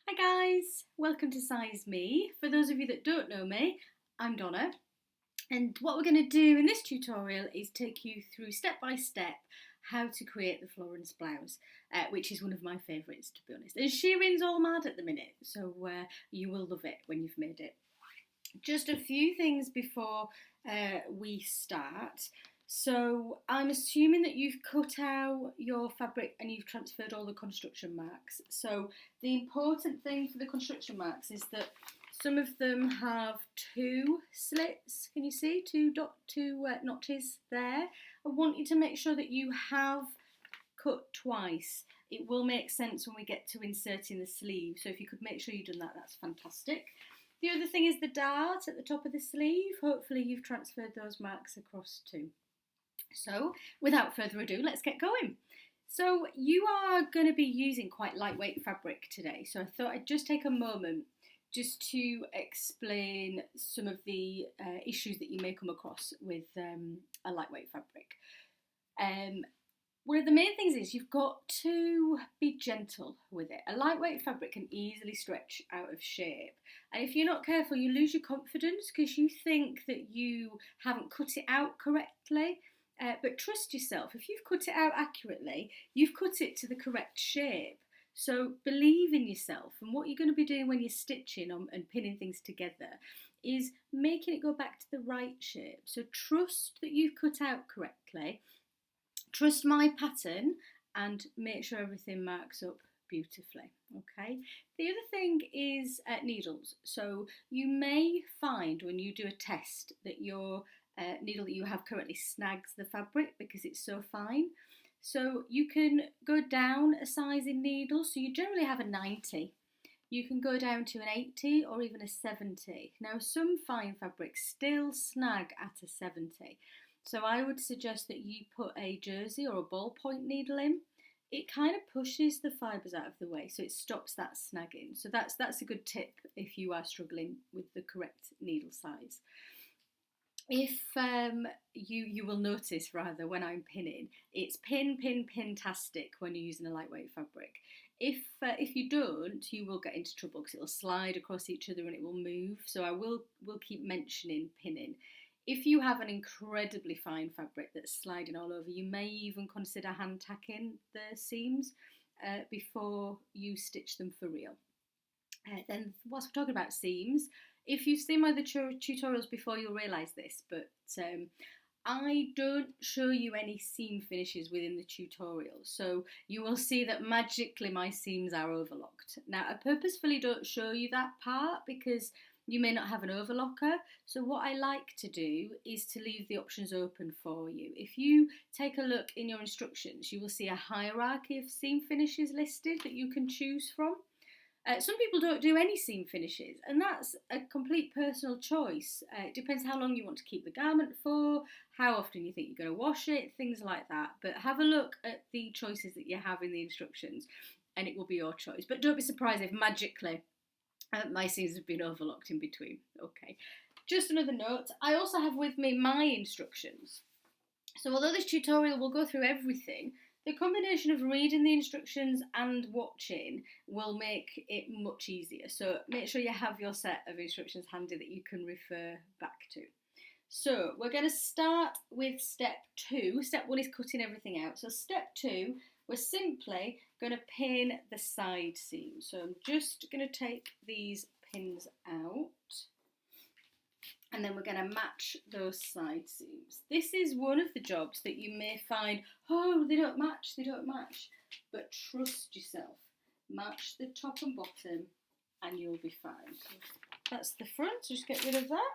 Hi guys, welcome to Size Me. For those of you that don't know me, I'm Donna, and what we're going to do in this tutorial is take you through step by step how to create the Florence blouse, which is one of my favourites, to be honest. And Shirring's all mad at the minute, so you will love it when you've made it. Just a few things before we start. So I'm assuming that you've cut out your fabric and you've transferred all the construction marks. So the important thing for the construction marks is that some of them have two slits. Can you see two notches there? I want you to make sure that you have cut twice. It will make sense when we get to inserting the sleeve. So if you could make sure you've done that, that's fantastic. The other thing is the dart at the top of the sleeve. Hopefully you've transferred those marks across too. So without further ado, let's get going. So you are going to be using quite lightweight fabric today. So I thought I'd just take a moment just to explain some of the issues that you may come across with a lightweight fabric. One of the main things is you've got to be gentle with it. A lightweight fabric can easily stretch out of shape. And if you're not careful, you lose your confidence because you think that you haven't cut it out correctly. But trust yourself, if you've cut it out accurately, you've cut it to the correct shape. So believe in yourself. And what you're going to be doing when you're stitching and pinning things together is making it go back to the right shape. So trust that you've cut out correctly. Trust my pattern and make sure everything marks up beautifully, okay? The other thing is needles. So you may find when you do a test that your needle that you have currently snags the fabric because it's so fine. So you can go down a size in needles. So you generally have a 90. You can go down to an 80 or even a 70. Now some fine fabrics still snag at a 70. So I would suggest that you put a jersey or a ballpoint needle in. It kind of pushes the fibres out of the way, so it stops that snagging. So that's a good tip if you are struggling with the correct needle size. If you will notice rather when I'm pinning, it's pin-tastic when you're using a lightweight fabric. If you don't, you will get into trouble because it'll slide across each other and it will move. So I will keep mentioning pinning. If you have an incredibly fine fabric that's sliding all over, you may even consider hand tacking the seams before you stitch them for real. Then whilst we're talking about seams, if you've seen my other tutorials before, you'll realise this, but I don't show you any seam finishes within the tutorial, so you will see that magically my seams are overlocked. Now I purposefully don't show you that part because you may not have an overlocker, so what I like to do is to leave the options open for you. If you take a look in your instructions, you will see a hierarchy of seam finishes listed that you can choose from. Some people don't do any seam finishes, and that's a complete personal choice. It depends how long you want to keep the garment for, how often you think you're going to wash it, things like that. But have a look at the choices that you have in the instructions, and it will be your choice. But don't be surprised if magically my seams have been overlocked in between. Okay, just another note, I also have with me my instructions. So although this tutorial will go through everything, the combination of reading the instructions and watching will make it much easier. So make sure you have your set of instructions handy that you can refer back to. So we're going to start with step 2. Step 1 is cutting everything out. So step 2, we're simply going to pin the side seam. So I'm just going to take these pins out and then we're going to match those side seams. This is one of the jobs that you may find, oh, they don't match, but trust yourself. Match the top and bottom and you'll be fine. So that's the front, so just get rid of that.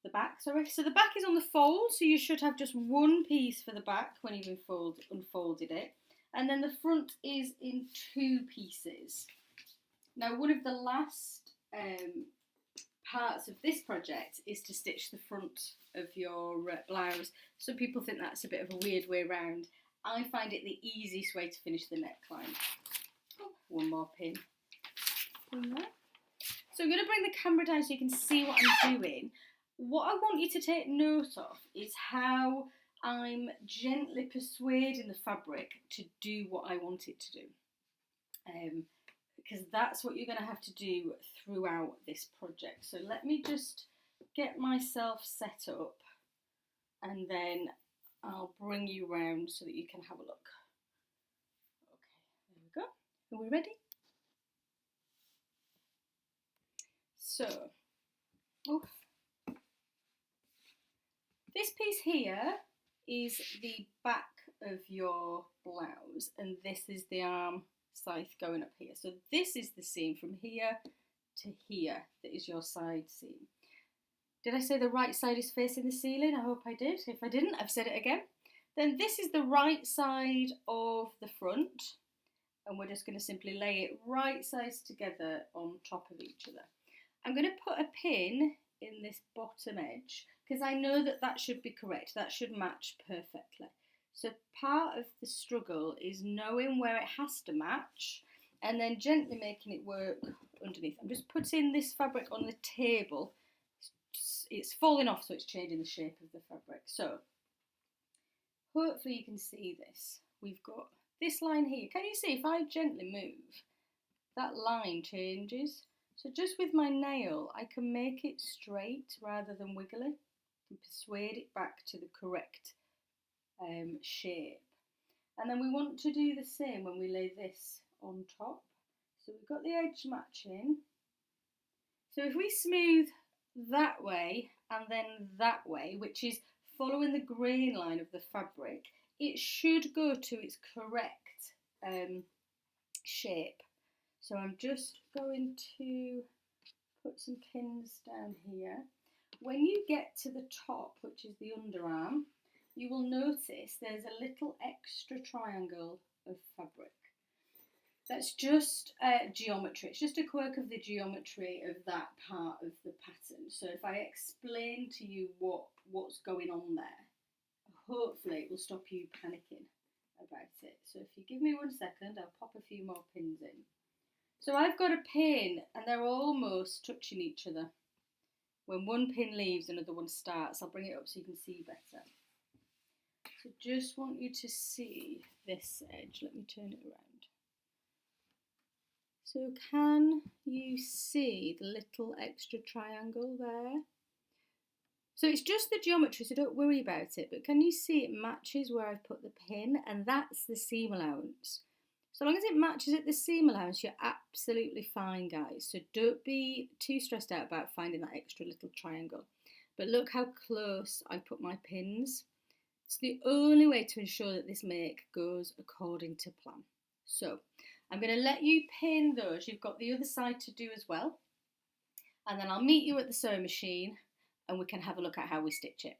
The back, sorry. So the back is on the fold, so you should have just one piece for the back when you've unfolded it. And then the front is in 2 pieces. Now, one of the last parts of this project is to stitch the front of your blouse. Some people think that's a bit of a weird way around. I find it the easiest way to finish the neckline. Oh, one more pin. So I'm going to bring the camera down so you can see what I'm doing. What I want you to take note of is how I'm gently persuading the fabric to do what I want it to do. because that's what you're going to have to do throughout this project. So let me just get myself set up and then I'll bring you round so that you can have a look. Okay, there we go. Are we ready? So, this piece here is the back of your blouse, and this is the arm side going up here. So this is the seam from here to here that is your side seam. Did I say the right side is facing the ceiling? I hope I did. If I didn't, I've said it again. Then this is the right side of the front, and we're just going to simply lay it right sides together on top of each other. I'm going to put a pin in this bottom edge because I know that that should be correct. That should match perfectly. So part of the struggle is knowing where it has to match and then gently making it work underneath. I'm just putting this fabric on the table. It's falling off, so it's changing the shape of the fabric. So hopefully you can see this. We've got this line here. Can you see if I gently move, that line changes? So just with my nail, I can make it straight rather than wiggly and persuade it back to the correct shape. And then we want to do the same when we lay this on top. So we've got the edge matching. So if we smooth that way and then that way, which is following the grain line of the fabric, it should go to its correct shape. So I'm just going to put some pins down here. When you get to the top, which is the underarm, you will notice there's a little extra triangle of fabric. That's just geometry. It's just a quirk of the geometry of that part of the pattern. So if I explain to you what's going on there, hopefully it will stop you panicking about it. So if you give me 1 second, I'll pop a few more pins in. So I've got a pin and they're almost touching each other. When one pin leaves, another one starts. I'll bring it up so you can see better. So just want you to see this edge. Let me turn it around. So can you see the little extra triangle there? So it's just the geometry, so don't worry about it, but can you see it matches where I've put the pin, and that's the seam allowance. So long as it matches at the seam allowance, you're absolutely fine, guys. So don't be too stressed out about finding that extra little triangle. But look how close I put my pins. It's the only way to ensure that this make goes according to plan. So I'm going to let you pin those. You've got the other side to do as well. And then I'll meet you at the sewing machine and we can have a look at how we stitch it.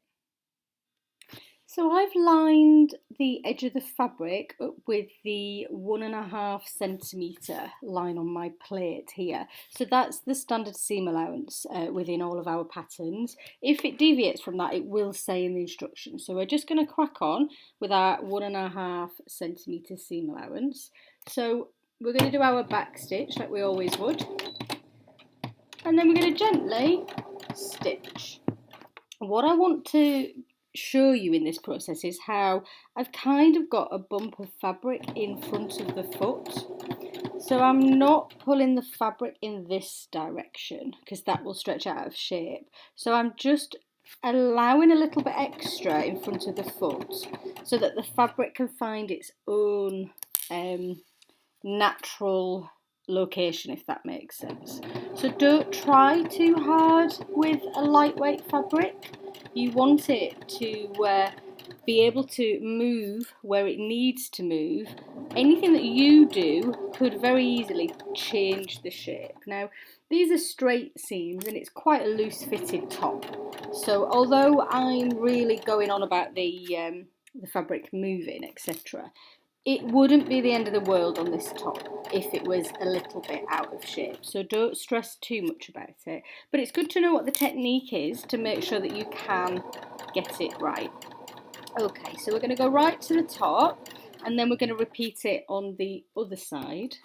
So I've lined the edge of the fabric up with the 1.5 centimetre line on my plate here. So that's the standard seam allowance within all of our patterns. If it deviates from that, it will say in the instructions. So we're just going to crack on with our 1.5 centimetre seam allowance. So we're going to do our back stitch like we always would. And then we're going to gently stitch. What I want to show you in this process is how I've kind of got a bump of fabric in front of the foot. So I'm not pulling the fabric in this direction because that will stretch out of shape. So I'm just allowing a little bit extra in front of the foot so that the fabric can find its own natural location, if that makes sense. So don't try too hard with a lightweight fabric. You want it to be able to move where it needs to move. Anything that you do could very easily change the shape. Now, these are straight seams and it's quite a loose fitted top. So although I'm really going on about the fabric moving, etc., it wouldn't be the end of the world on this top if it was a little bit out of shape. So don't stress too much about it. But it's good to know what the technique is to make sure that you can get it right. Okay, so we're going to go right to the top and then we're going to repeat it on the other side.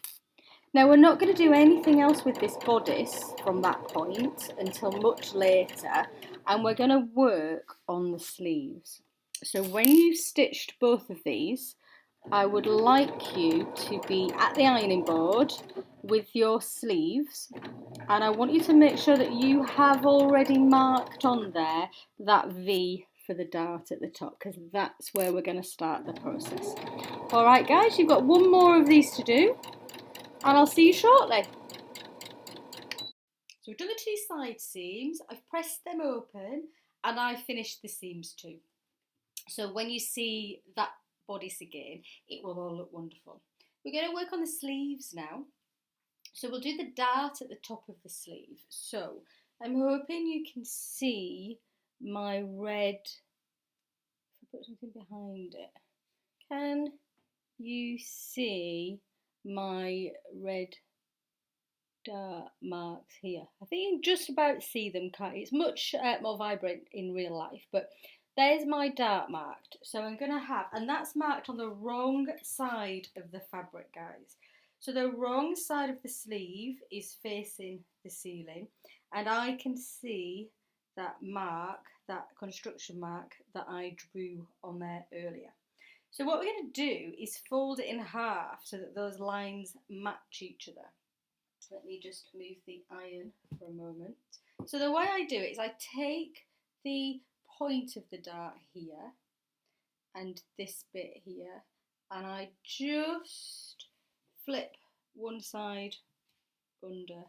Now we're not going to do anything else with this bodice from that point until much later, and we're going to work on the sleeves. So when you've stitched both of these, I would like you to be at the ironing board with your sleeves, and I want you to make sure that you have already marked on there that V for the dart at the top, because that's where we're going to start the process. Alright guys, you've got one more of these to do, and I'll see you shortly. So we've done the two side seams, I've pressed them open, and I've finished the seams too. So when you see that bodice again, it will all look wonderful. We're going to work on the sleeves now. So we'll do the dart at the top of the sleeve. So I'm hoping you can see my red, if I put something behind it, can you see my red dart marks here? I think you can just about see them. It's much more vibrant in real life, but there's my dart marked. So I'm going to have, and that's marked on the wrong side of the fabric, guys. So the wrong side of the sleeve is facing the ceiling, and I can see that mark, that construction mark that I drew on there earlier. So what we're going to do is fold it in half so that those lines match each other. Let me just move the iron for a moment. So the way I do it is I take the point of the dart here and this bit here, and I just flip one side under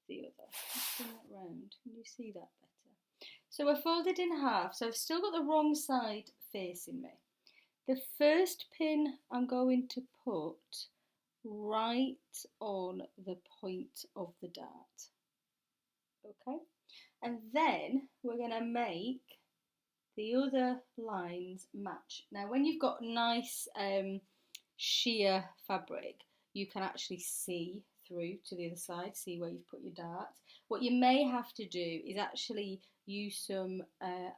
the other. Let's bring that round. Can you see that better? So we're folded in half, so I've still got the wrong side facing me. The first pin I'm going to put right on the point of the dart. Okay, and then we're going to make the other lines match. Now when you've got nice sheer fabric, you can actually see through to the other side, see where you've put your darts. What you may have to do is actually use some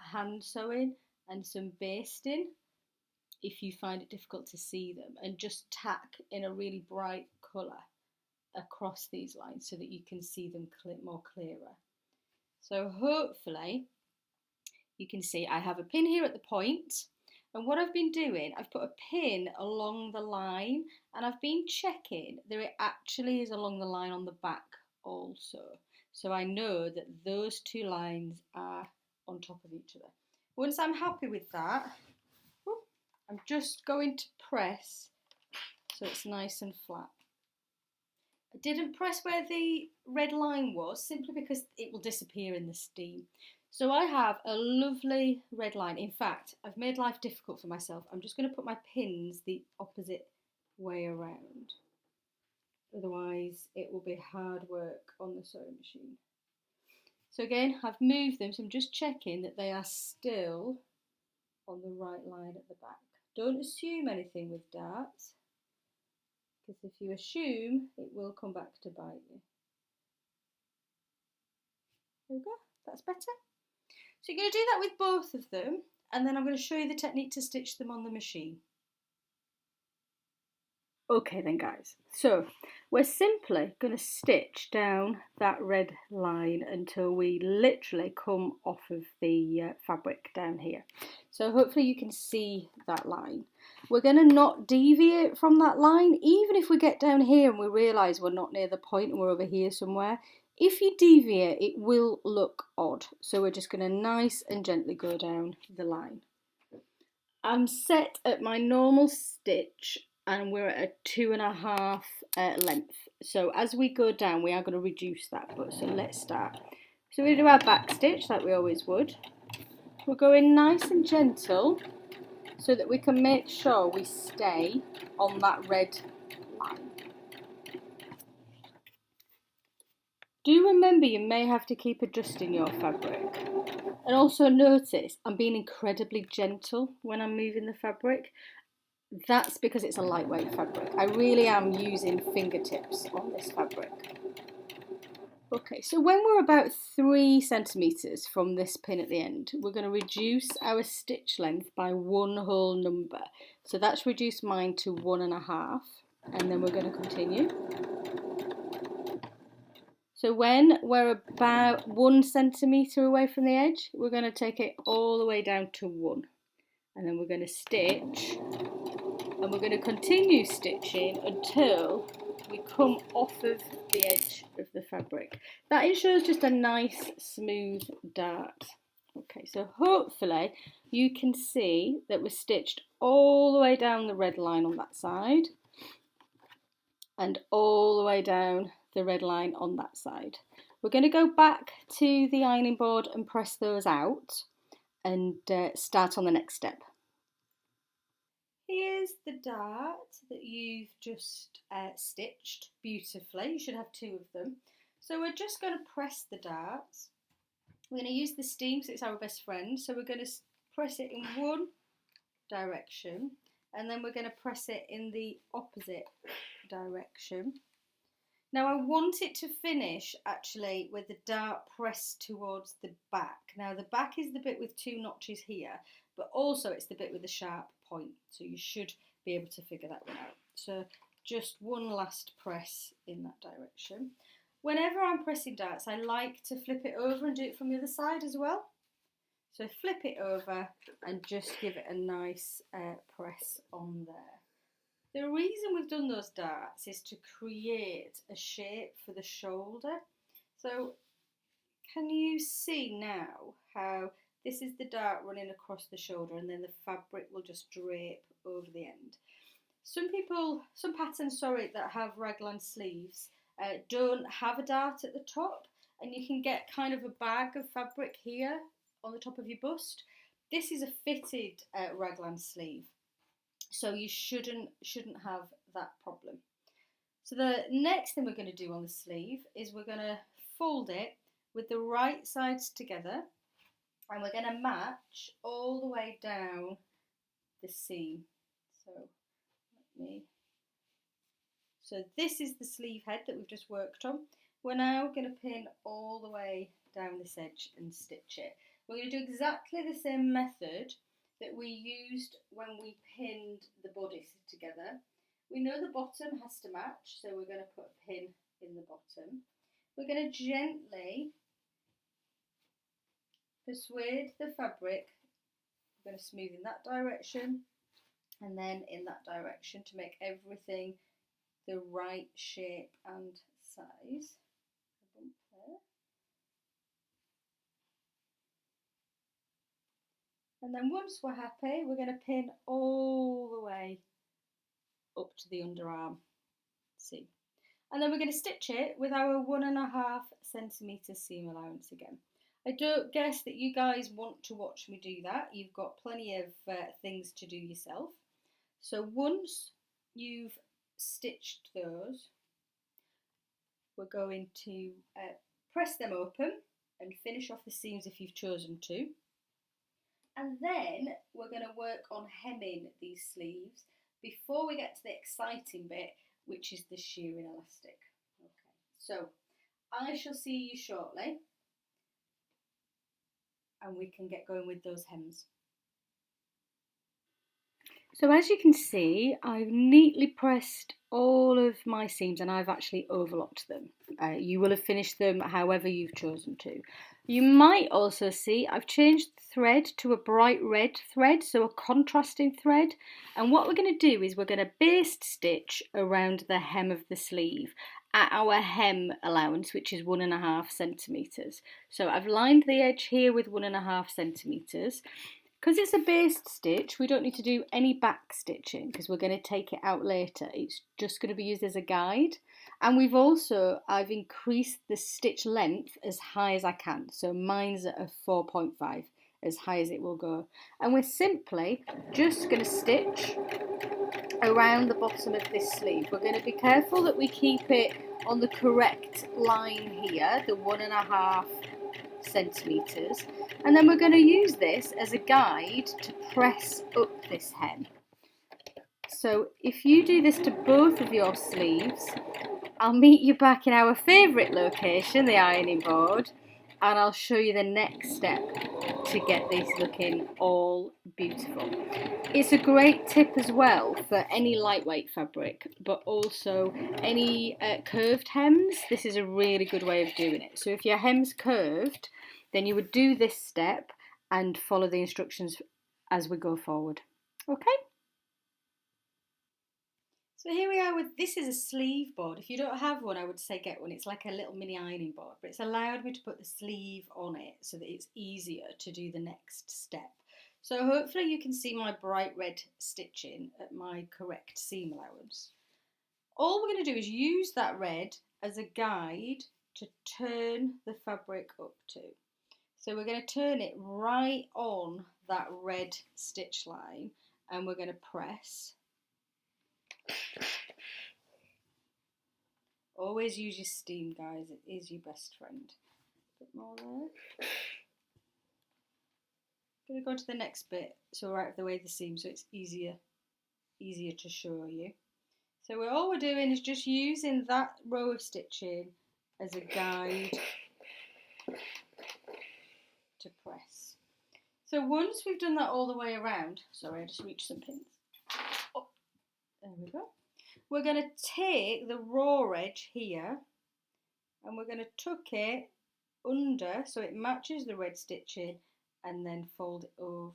hand sewing and some basting if you find it difficult to see them, and just tack in a really bright colour across these lines so that you can see them more clearer. So hopefully you can see I have a pin here at the point, and what I've been doing, I've put a pin along the line, and I've been checking that it actually is along the line on the back also. So I know that those two lines are on top of each other. Once I'm happy with that, I'm just going to press so it's nice and flat. I didn't press where the red line was simply because it will disappear in the steam. So I have a lovely red line. In fact, I've made life difficult for myself. I'm just going to put my pins the opposite way around. Otherwise it will be hard work on the sewing machine. So again, I've moved them, so I'm just checking that they are still on the right line at the back. Don't assume anything with darts, because if you assume, it will come back to bite you. There we go, that's better. So you're going to do that with both of them, and then I'm going to show you the technique to stitch them on the machine. Okay then guys, so we're simply going to stitch down that red line until we literally come off of the fabric down here. So hopefully you can see that line. We're going to not deviate from that line, even if we get down here and we realise we're not near the point and we're over here somewhere. If you deviate, it will look odd. So we're just going to nice and gently go down the line. I'm set at my normal stitch, and we're at a 2.5 length. So as we go down, we are going to reduce that. But so let's start. So we do our back stitch like we always would. We're going nice and gentle so that we can make sure we stay on that red line. Do remember you may have to keep adjusting your fabric. And also notice I'm being incredibly gentle when I'm moving the fabric. That's because it's a lightweight fabric. I really am using fingertips on this fabric. Okay, so when we're about 3 centimetres from this pin at the end, we're going to reduce our stitch length by 1 whole number. So that's reduced mine to 1.5, and then we're going to continue. So when we're about 1 centimetre away from the edge, we're going to take it all the way down to 1. And then we're going to stitch, and we're going to continue stitching until we come off of the edge of the fabric. That ensures just a nice smooth dart. Okay, so hopefully you can see that we're stitched all the way down the red line on that side and all the way down the red line on that side. We're going to go back to the ironing board and press those out and start on the next step. Here's the dart that you've just stitched beautifully. You should have two of them. So we're just going to press the darts. We're going to use the steam because it's our best friend. So we're going to press it in one direction and then we're going to press it in the opposite direction. Now I want it to finish actually with the dart pressed towards the back. Now the back is the bit with two notches here, but also it's the bit with the sharp point. So you should be able to figure that one out. So just one last press in that direction. Whenever I'm pressing darts, I like to flip it over and do it from the other side as well. So flip it over and just give it a nice press on there. The reason we've done those darts is to create a shape for the shoulder. So can you see now how this is the dart running across the shoulder and then the fabric will just drape over the end. Some patterns that have raglan sleeves don't have a dart at the top, and you can get kind of a bag of fabric here on the top of your bust. This is a fitted raglan sleeve, so you shouldn't have that problem. So the next thing we're going to do on the sleeve is we're going to fold it with the right sides together, and we're going to match all the way down the seam. So this is the sleeve head that we've just worked on. We're now going to pin all the way down this edge and stitch it. We're going to do exactly the same method that we used when we pinned the bodice together. We know the bottom has to match, so we're going to put a pin in the bottom. We're going to gently persuade the fabric. We're going to smooth in that direction and then in that direction to make everything the right shape and size. And then once we're happy, we're going to pin all the way up to the underarm seam. And then we're going to stitch it with our 1.5 centimetre seam allowance again. I don't guess that you guys want to watch me do that. You've got plenty of things to do yourself. So once you've stitched those, we're going to press them open and finish off the seams if you've chosen to. And then we're going to work on hemming these sleeves before we get to the exciting bit, which is the shearing elastic. Okay, so I shall see you shortly and we can get going with those hems. So as you can see, I've neatly pressed all of my seams and I've actually overlocked them. You will have finished them however you've chosen to. You might also see I've changed the thread to a bright red thread, so a contrasting thread. And what we're going to do is we're going to baste stitch around the hem of the sleeve at our hem allowance, which is 1.5 centimetres. So I've lined the edge here with 1.5 centimetres. Because it's a based stitch, we don't need to do any back stitching because we're going to take it out later. It's just going to be used as a guide. And I've increased the stitch length as high as I can. So mine's at a 4.5, as high as it will go. And we're simply just going to stitch around the bottom of this sleeve. We're going to be careful that we keep it on the correct line here, the 1.5 centimetres, and then we're going to use this as a guide to press up this hem. So if you do this to both of your sleeves, I'll meet you back in our favourite location, the ironing board, and I'll show you the next step to get these looking all beautiful. It's a great tip as well for any lightweight fabric, but also any curved hems. This is a really good way of doing it. So if your hem's curved, then you would do this step and follow the instructions as we go forward. Okay? So here we are with, this is a sleeve board. If you don't have one, I would say get one. It's like a little mini ironing board, but it's allowed me to put the sleeve on it so that it's easier to do the next step. So hopefully you can see my bright red stitching at my correct seam allowance. All we're going to do is use that red as a guide to turn the fabric up to. So we're going to turn it right on that red stitch line and we're going to press. Always use your steam, guys, it is your best friend. A bit more there. I'm going to go to the next bit so we're out of the way of the seam so it's easier to show you. So all we're doing is just using that row of stitching as a guide to press. So once we've done that all the way around, sorry, I just reached some pins. Oh, there we go. We're going to take the raw edge here and we're going to tuck it under so it matches the red stitching and then fold it over.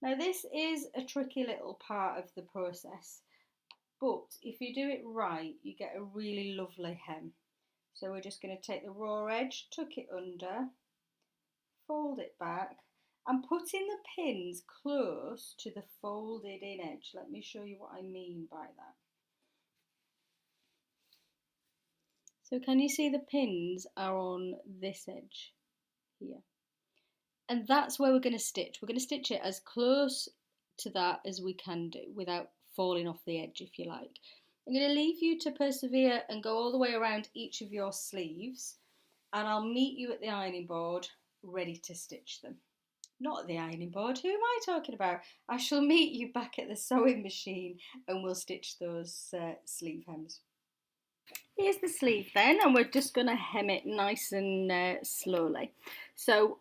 Now this is a tricky little part of the process, but if you do it right, you get a really lovely hem. So we're just going to take the raw edge, tuck it under, fold it back, and putting the pins close to the folded in edge. Let me show you what I mean by that. So can you see the pins are on this edge here? And that's where we're going to stitch. We're going to stitch it as close to that as we can do without falling off the edge, if you like. I'm going to leave you to persevere and go all the way around each of your sleeves, and I'll meet you at the ironing board ready to stitch them. Not at the ironing board, who am I talking about? I shall meet you back at the sewing machine and we'll stitch those sleeve hems. Here's the sleeve then, and we're just going to hem it nice and slowly. So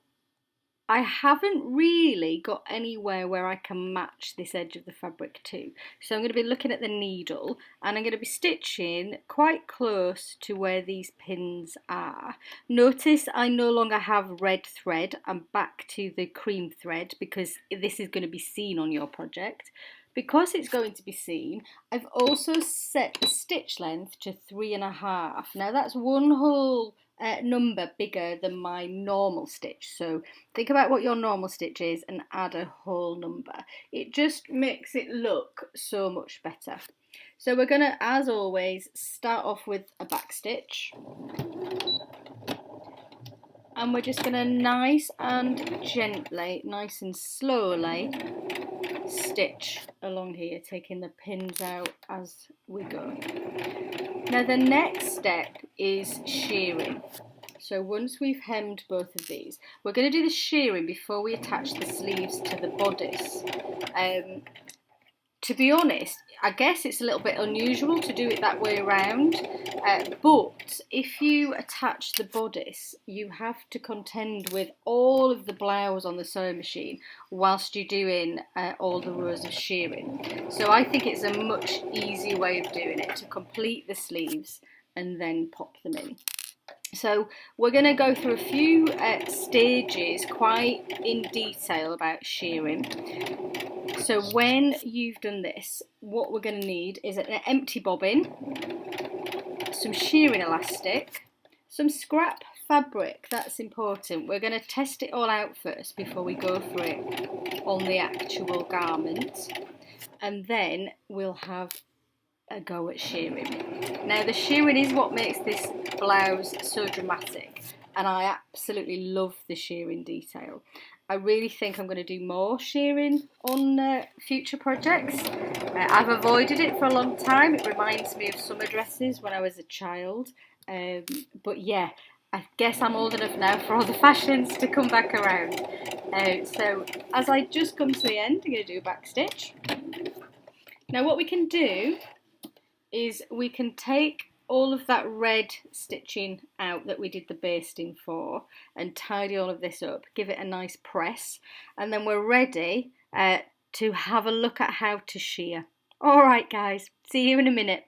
I haven't really got anywhere where I can match this edge of the fabric to. So I'm going to be looking at the needle and I'm going to be stitching quite close to where these pins are. Notice I no longer have red thread, I'm back to the cream thread because this is going to be seen on your project. Because it's going to be seen, I've also set the stitch length to 3.5. Now that's one whole number bigger than my normal stitch, so think about what your normal stitch is and add a whole number. It just makes it look so much better. So we're going to, as always, start off with a back stitch, and we're just going to nice and gently, nice and slowly stitch along here, taking the pins out as we go. Now the next step is shearing. So once we've hemmed both of these, we're going to do the shearing before we attach the sleeves to the bodice. To be honest, I guess it's a little bit unusual to do it that way around, but if you attach the bodice, you have to contend with all of the blouse on the sewing machine whilst you're doing all the rows of shearing. So I think it's a much easier way of doing it, to complete the sleeves and then pop them in. So we're going to go through a few stages quite in detail about shearing. So when you've done this, what we're going to need is an empty bobbin, some shearing elastic, some scrap fabric, that's important. We're going to test it all out first before we go for it on the actual garment, and then we'll have a go at shearing. Now the shearing is what makes this blouse so dramatic, and I absolutely love the shearing detail. I really think I'm going to do more shearing on future projects. I've avoided it for a long time. It reminds me of summer dresses when I was a child. But yeah, I guess I'm old enough now for all the fashions to come back around. So as I just come to the end, I'm going to do a back stitch. Now what we can do is we can take all of that red stitching out that we did the basting for and tidy all of this up, give it a nice press, and then we're ready to have a look at how to shear. Alright guys, see you in a minute.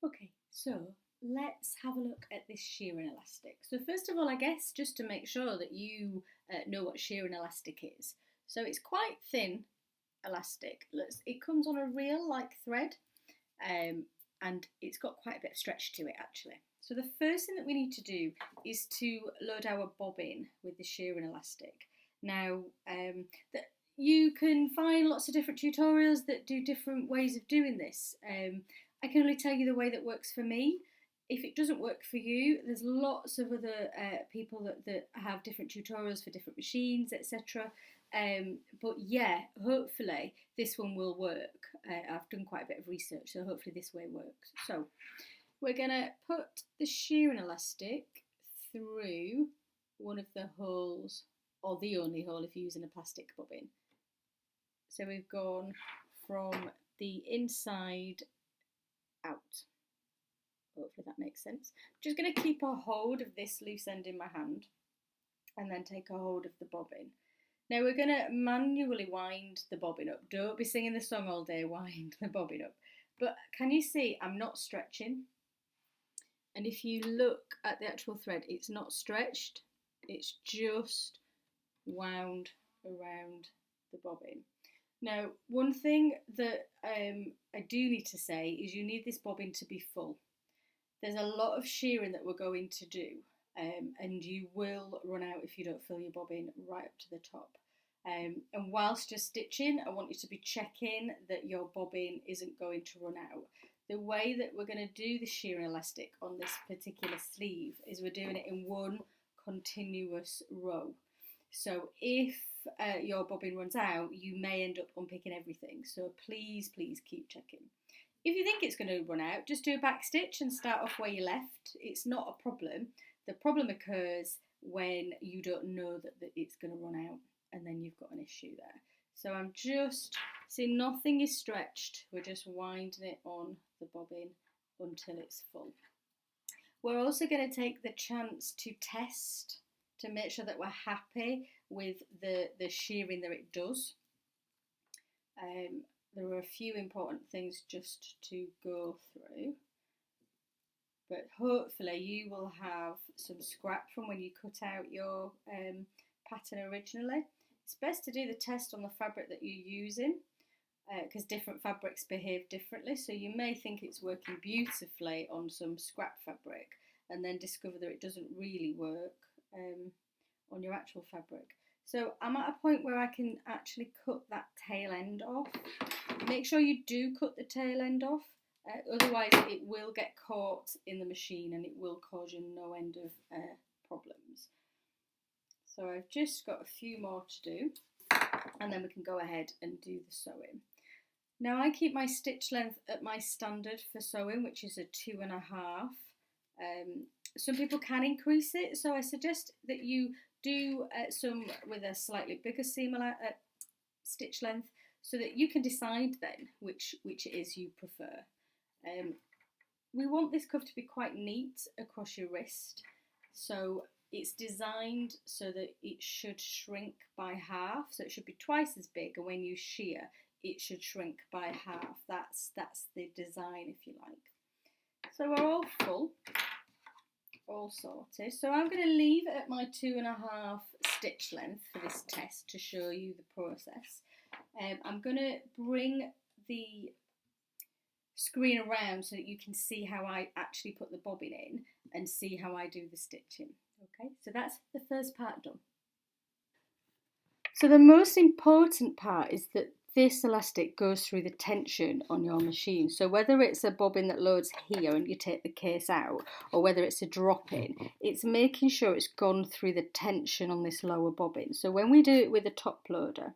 Okay, so let's have a look at this shearing elastic. So first of all, I guess just to make sure that you know what shearing elastic is. So it's quite thin elastic. It comes on a reel like thread. and it's got quite a bit of stretch to it actually. So the first thing that we need to do is to load our bobbin with the shearing elastic. Now, you can find lots of different tutorials that do different ways of doing this. I can only tell you the way that works for me. If it doesn't work for you, there's lots of other people that have different tutorials for different machines, etc. But yeah, hopefully this one will work. I've done quite a bit of research, so hopefully this way works. So we're going to put the shearing elastic through one of the holes, or the only hole if you're using a plastic bobbin. So we've gone from the inside out. Hopefully that makes sense. I'm just going to keep a hold of this loose end in my hand and then take a hold of the bobbin. Now we're going to manually wind the bobbin up. Don't be singing the song all day, wind the bobbin up. But can you see I'm not stretching? And if you look at the actual thread, it's not stretched. It's just wound around the bobbin. Now, one thing that I do need to say is you need this bobbin to be full. There's a lot of shearing that we're going to do, and you will run out if you don't fill your bobbin right up to the top. And whilst you're stitching, I want you to be checking that your bobbin isn't going to run out. The way that we're going to do the shearing elastic on this particular sleeve is we're doing it in one continuous row. So if your bobbin runs out, you may end up unpicking everything. So please, please keep checking. If you think it's going to run out, just do a back stitch and start off where you left. It's not a problem. The problem occurs when you don't know that it's going to run out, and then you've got an issue there. So I'm just, see, nothing is stretched. We're just winding it on the bobbin until it's full. We're also going to take the chance to test to make sure that we're happy with the shearing that it does. There are a few important things just to go through, but hopefully you will have some scrap from when you cut out your pattern originally. It's best to do the test on the fabric that you're using because different fabrics behave differently, so you may think it's working beautifully on some scrap fabric and then discover that it doesn't really work on your actual fabric. So I'm at a point where I can actually cut that tail end off. Make sure you do cut the tail end off, otherwise it will get caught in the machine and it will cause you no end of problems. So I've just got a few more to do and then we can go ahead and do the sewing. Now I keep my stitch length at my standard for sewing, which is a 2.5. Some people can increase it, so I suggest that you do some with a slightly bigger seam stitch length so that you can decide then which it is you prefer. We want this cuff to be quite neat across your wrist, so it's designed so that it should shrink by half, so it should be twice as big, and when you shear it should shrink by half. That's the design, if you like. So we're all full, all sorted. So I'm going to leave it at my 2.5 stitch length for this test to show you the process. I'm going to bring the screen around so that you can see how I actually put the bobbin in and see how I do the stitching. Okay, so that's the first part done. So the most important part is that this elastic goes through the tension on your machine. So whether it's a bobbin that loads here and you take the case out, or whether it's a drop-in, it's making sure it's gone through the tension on this lower bobbin. So when we do it with a top loader,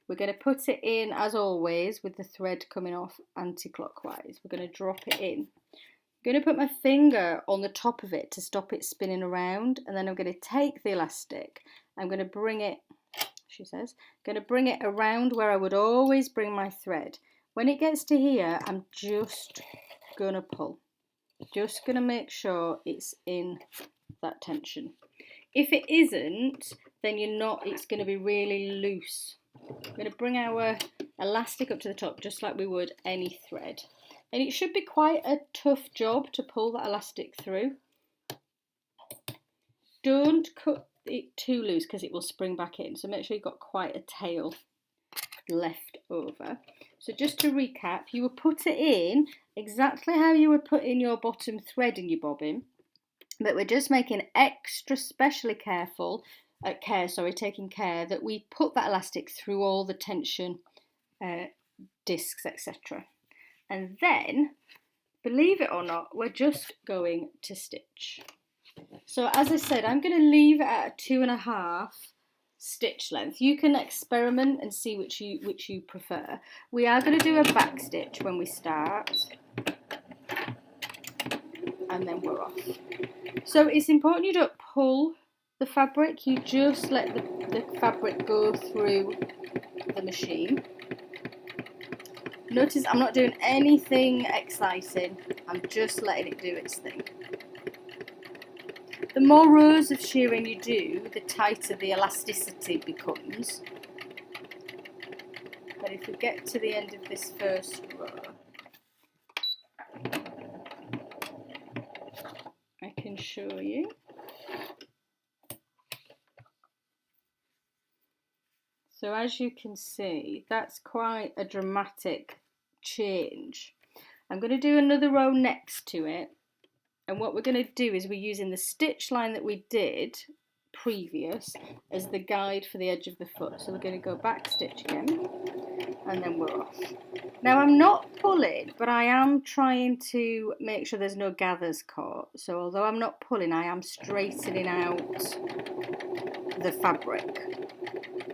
we're going to put it in, as always, with the thread coming off anti-clockwise. We're going to drop it in. I'm going to put my finger on the top of it to stop it spinning around, and then I'm going to take the elastic. I'm going to bring it, she says, going to bring it around where I would always bring my thread. When it gets to here, I'm just going to pull. Just going to make sure it's in that tension. If it isn't, then it's going to be really loose. We're going to bring our elastic up to the top just like we would any thread. And it should be quite a tough job to pull that elastic through. Don't cut it too loose because it will spring back in. So make sure you've got quite a tail left over. So just to recap, you will put it in exactly how you would put in your bottom thread in your bobbin, but we're just making extra specially taking care that we put that elastic through all the tension discs, etc. And then, believe it or not, we're just going to stitch. So as I said, I'm going to leave it at a 2.5 stitch length. You can experiment and see which you prefer. We are going to do a back stitch when we start, and then we're off. So it's important you don't pull the fabric, you just let the fabric go through the machine. Notice I'm not doing anything exciting, I'm just letting it do its thing. The more rows of shirring you do, the tighter the elasticity becomes. But if we get to the end of this first row, I can show you. So as you can see, that's quite a dramatic change. I'm going to do another row next to it, and what we're going to do is we're using the stitch line that we did previous as the guide for the edge of the foot. So we're going to go back stitch again, and then we're off. Now I'm not pulling, but I am trying to make sure there's no gathers caught. So although I'm not pulling, I am straightening out the fabric.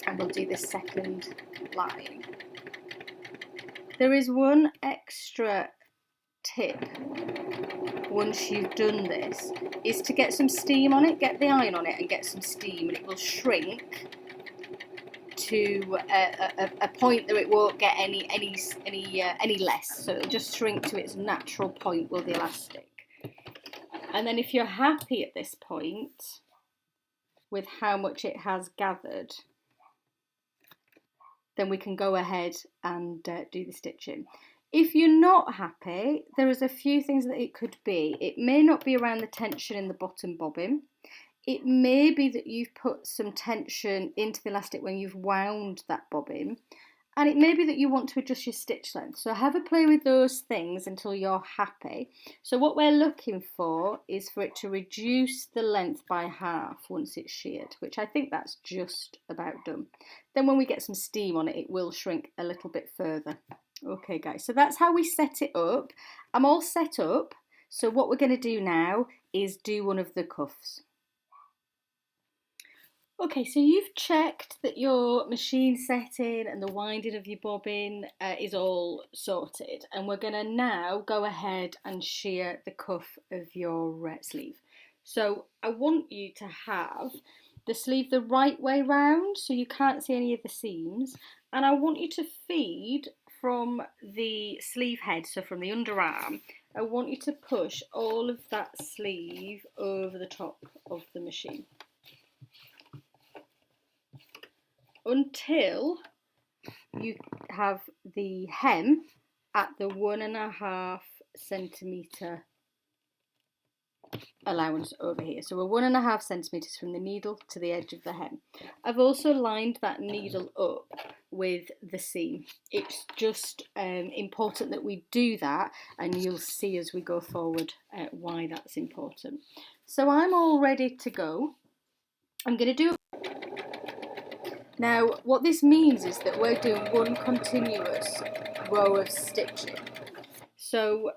And we'll do the second line. There is one extra tip once you've done this, is to get some steam on it, get the iron on it and get some steam, and it will shrink to a point that it won't get any less, so it'll just shrink to its natural point with the elastic. And then if you're happy at this point with how much it has gathered, then we can go ahead and do the stitching. If you're not happy, there is a few things that it could be. It may not be around the tension in the bottom bobbin. It may be that you've put some tension into the elastic when you've wound that bobbin. And it may be that you want to adjust your stitch length. So have a play with those things until you're happy. So what we're looking for is for it to reduce the length by half once it's sheared, which I think that's just about done. Then when we get some steam on it, it will shrink a little bit further. Okay guys, so that's how we set it up. I'm all set up. So what we're going to do now is do one of the cuffs. Okay, so you've checked that your machine setting and the winding of your bobbin is all sorted, and we're going to now go ahead and shear the cuff of your sleeve. So I want you to have the sleeve the right way round so you can't see any of the seams, and I want you to feed from the sleeve head, so from the underarm. I want you to push all of that sleeve over the top of the machine until you have the hem at the 1.5 centimetre allowance over here. So we're 1.5 centimetres from the needle to the edge of the hem. I've also lined that needle up with the seam. It's just important that we do that, and you'll see as we go forward why that's important. So I'm all ready to go. I'm going to do Now, what this means is that we're doing one continuous row of stitching. So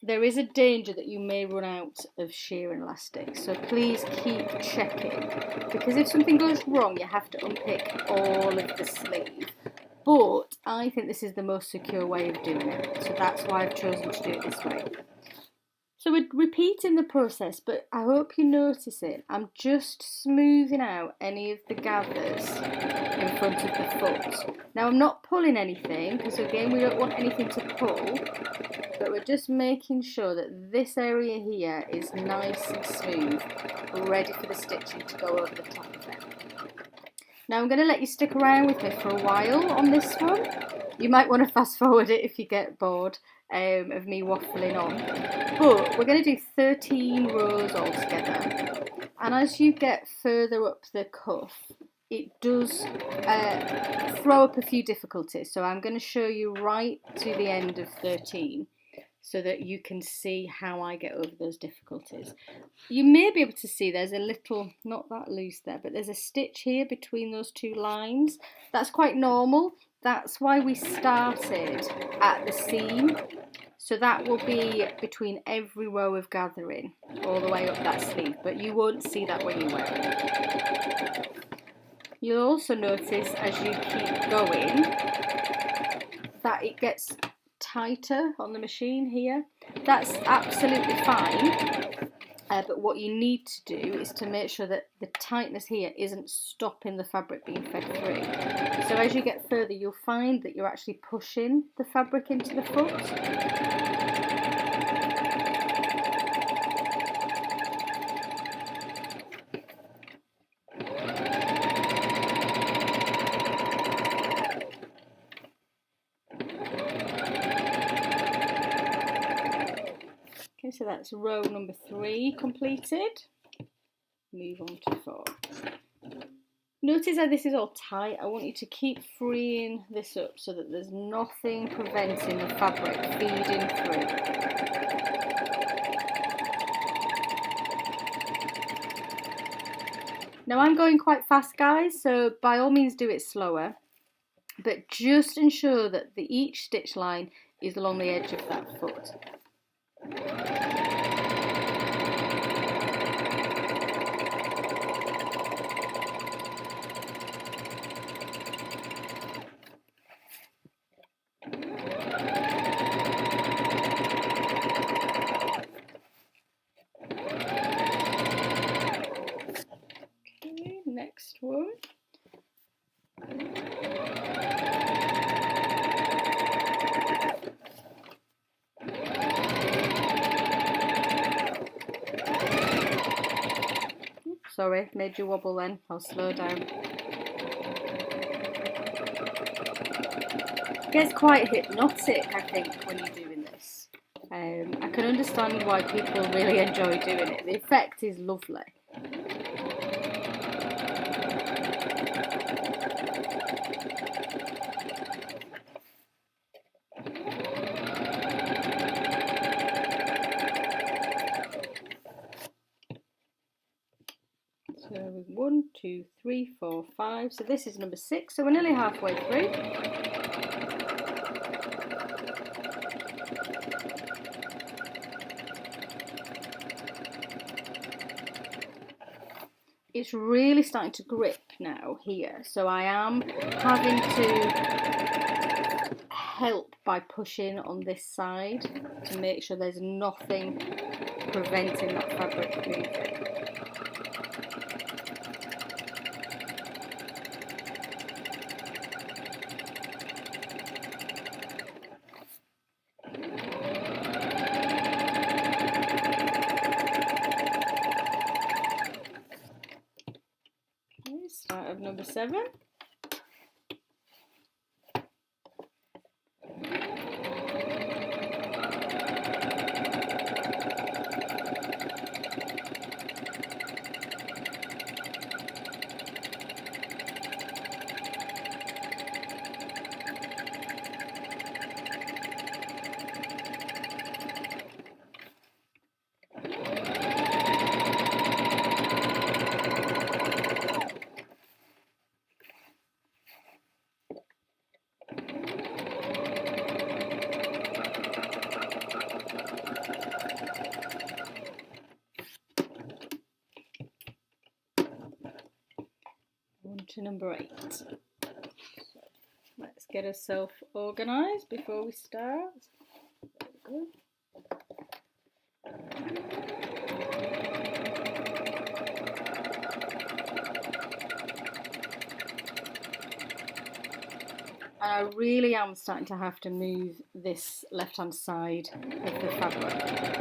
there is a danger that you may run out of shearing elastic. So please keep checking, because if something goes wrong, you have to unpick all of the sleeve. But I think this is the most secure way of doing it. So that's why I've chosen to do it this way. So we're repeating the process, but I hope you notice it. I'm just smoothing out any of the gathers in front of the foot. Now I'm not pulling anything, because again we don't want anything to pull, but we're just making sure that this area here is nice and smooth, ready for the stitching to go over the top of it. Now I'm going to let you stick around with me for a while on this one. You might want to fast forward it if you get bored of me waffling on. But we're going to do 13 rows altogether. And as you get further up the cuff, it does throw up a few difficulties. So I'm going to show you right to the end of 13. so that you can see how I get over those difficulties. You may be able to see there's a little, not that loose there, but there's a stitch here between those two lines. That's quite normal. That's why we started at the seam. So that will be between every row of gathering all the way up that sleeve, but you won't see that when you wear it. You'll also notice as you keep going that it gets tighter on the machine here. That's absolutely fine, but what you need to do is to make sure that the tightness here isn't stopping the fabric being fed through. So as you get further, you'll find that you're actually pushing the fabric into the foot. Okay, so that's row number 3 completed. Move on to 4. Notice how this is all tight. I want you to keep freeing this up so that there's nothing preventing the fabric feeding through. Now I'm going quite fast, guys, so by all means do it slower, but just ensure that each stitch line is along the edge of that foot. Okay, next one. Sorry, made you wobble then. I'll slow down. It gets quite hypnotic, I think, when you're doing this. I can understand why people really enjoy doing it. The effect is lovely. So 1, 2, 3, 4, 5. So this is number 6. So we're nearly halfway through. It's really starting to grip now here. So I am having to help by pushing on this side to make sure there's nothing preventing that fabric moving. Start of number 7. To number 8. So let's get ourselves organised before we start. There we go. And I really am starting to have to move this left-hand side of the fabric.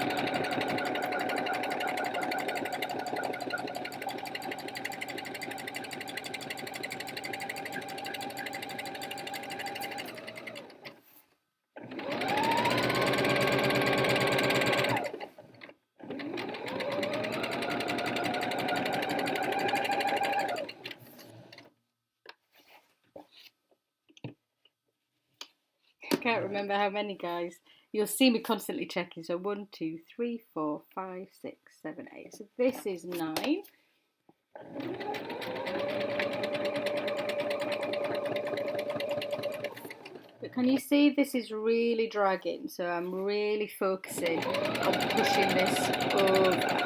I can't remember how many, guys. You'll see me constantly checking. So 1, 2, 3, 4, 5, 6, 7, 8. So this is 9. But can you see this is really dragging? So I'm really focusing on pushing this over.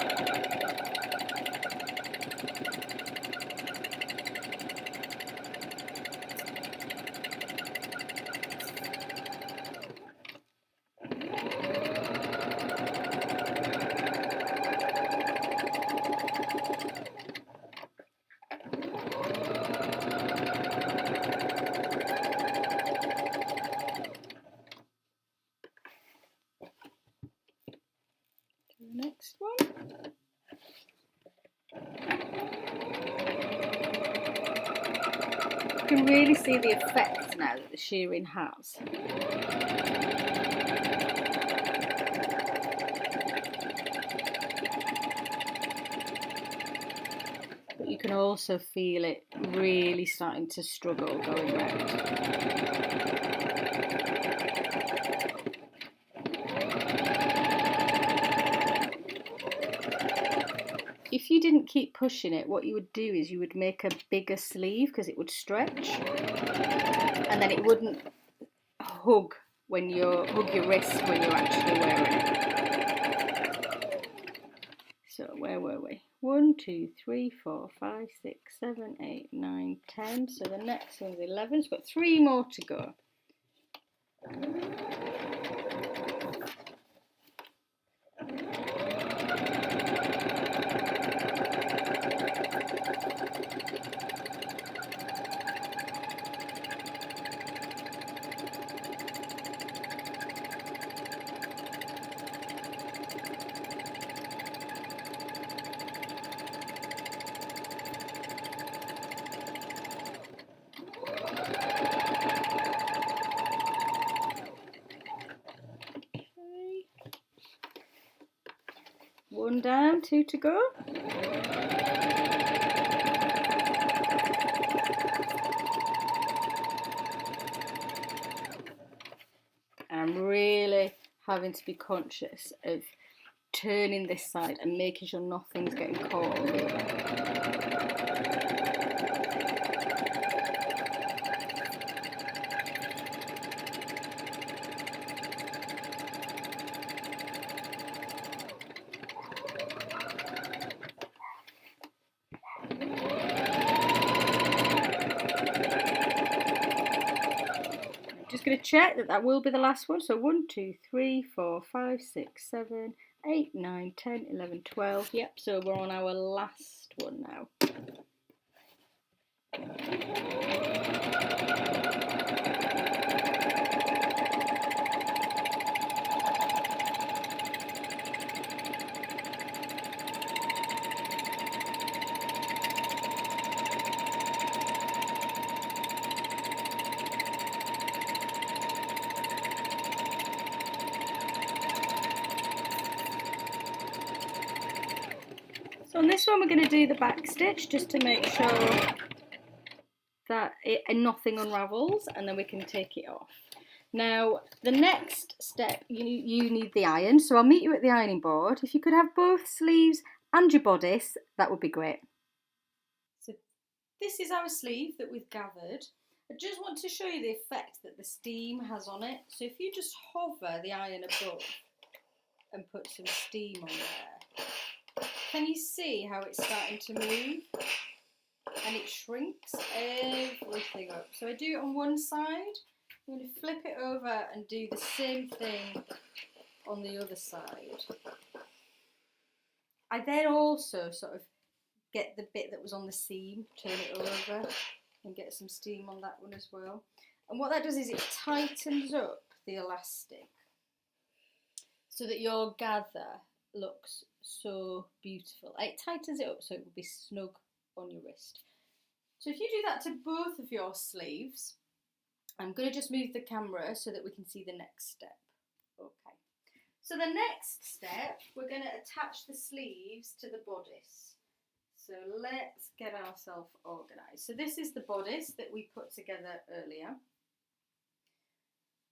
Next one. You can really see the effect now that the shearing has. But you can also feel it really starting to struggle going round. If you didn't keep pushing it, what you would do is you would make a bigger sleeve because it would stretch, and then it wouldn't hug your wrist when you're actually wearing it. So where were we? 1, 2, 3, 4, 5, 6, 7, 8, 9, 10. So the next one's 11. It's got 3 more to go. One down, 2 to go. I'm really having to be conscious of turning this side and making sure nothing's getting caught on the other. Just going to check that will be the last one. So 1, 2, 3, 4, 5, 6, 7, 8, 9, 10, 11, 12. Yep, so we're on our last one now. So on this one we're going to do the back stitch just to make sure that nothing unravels, and then we can take it off. Now the next step, you need the iron, so I'll meet you at the ironing board. If you could have both sleeves and your bodice, that would be great. So this is our sleeve that we've gathered. I just want to show you the effect that the steam has on it. So if you just hover the iron above and put some steam on there, can you see how it's starting to move? And it shrinks everything up. So I do it on one side. I'm going to flip it over and do the same thing on the other side. I then also sort of get the bit that was on the seam, turn it over and get some steam on that one as well. And what that does is it tightens up the elastic so that your gather looks so beautiful. It tightens it up so it will be snug on your wrist. So if you do that to both of your sleeves, I'm going to just move the camera so that we can see the next step. Okay. So the next step, we're going to attach the sleeves to the bodice. So let's get ourselves organised. So this is the bodice that we put together earlier.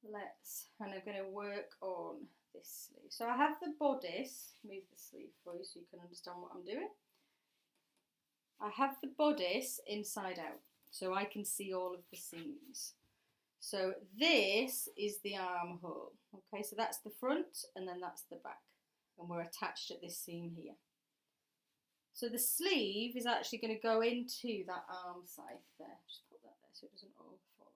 and I'm going to work on this sleeve. So I have the bodice, move the sleeve for you so you can understand what I'm doing. I have the bodice inside out, so I can see all of the seams. So this is the armhole, okay, so that's the front and then that's the back, and we're attached at this seam here. So the sleeve is actually going to go into that arm side there, just put that there so it doesn't all fall off.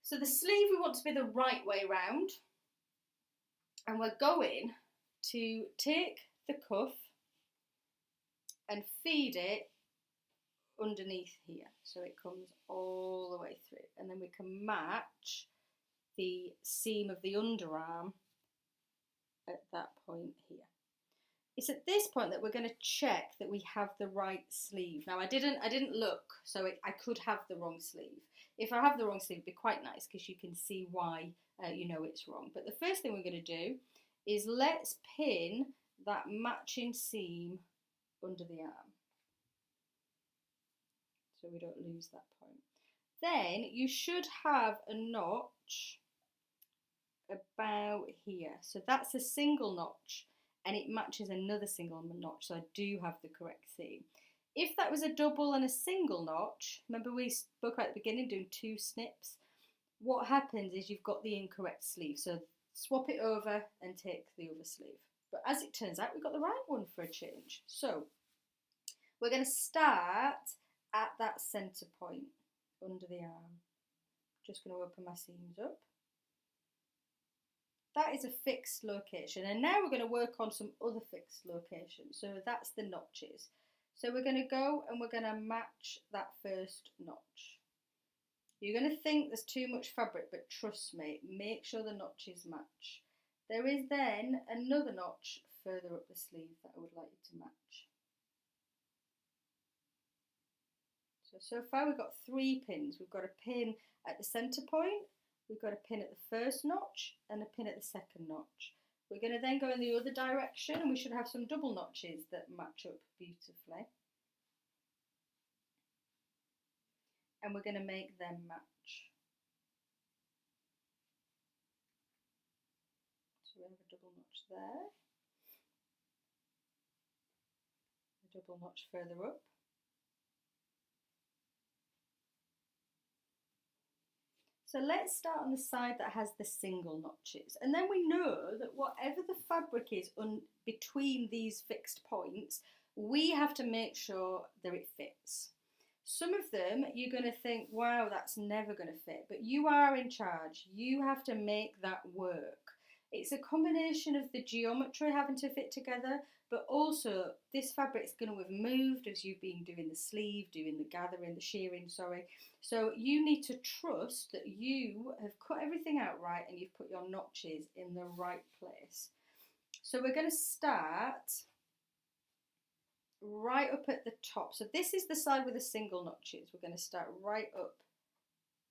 So the sleeve we want to be the right way round, and we're going to take the cuff and feed it underneath here so it comes all the way through, and then we can match the seam of the underarm at that point here. It's at this point that we're going to check that we have the right sleeve. Now I didn't look, so I could have the wrong sleeve. If I have the wrong sleeve, it'd be quite nice because you can see why you know it's wrong. But the first thing we're going to do is let's pin that matching seam under the arm so we don't lose that point. Then you should have a notch about here. So that's a single notch and it matches another single notch, so I do have the correct seam. If that was a double and a single notch, remember we spoke at the beginning doing 2 snips, what happens is you've got the incorrect sleeve, so swap it over and take the other sleeve. But as it turns out, we've got the right one for a change. So we're going to start at that centre point under the arm. Just going to open my seams up. That is a fixed location, and now we're going to work on some other fixed locations. So that's the notches. So we're going to go and we're going to match that first notch. You're going to think there's too much fabric, but trust me, make sure the notches match. There is then another notch further up the sleeve that I would like you to match. So far we've got 3 pins. We've got a pin at the centre point, we've got a pin at the first notch and a pin at the second notch. We're going to then go in the other direction and we should have some double notches that match up beautifully. And we're going to make them match. So we have a double notch there, a double notch further up. So let's start on the side that has the single notches, and then we know that whatever the fabric is between these fixed points, we have to make sure that it fits. Some of them you're going to think, wow, that's never going to fit, but you are in charge. You have to make that work. It's a combination of the geometry having to fit together, but also this fabric's going to have moved as you've been doing the sleeve, doing the gathering, the shearing, sorry. So you need to trust that you have cut everything out right and you've put your notches in the right place. So we're going to start right up at the top. So this is the side with the single notches. We're going to start right up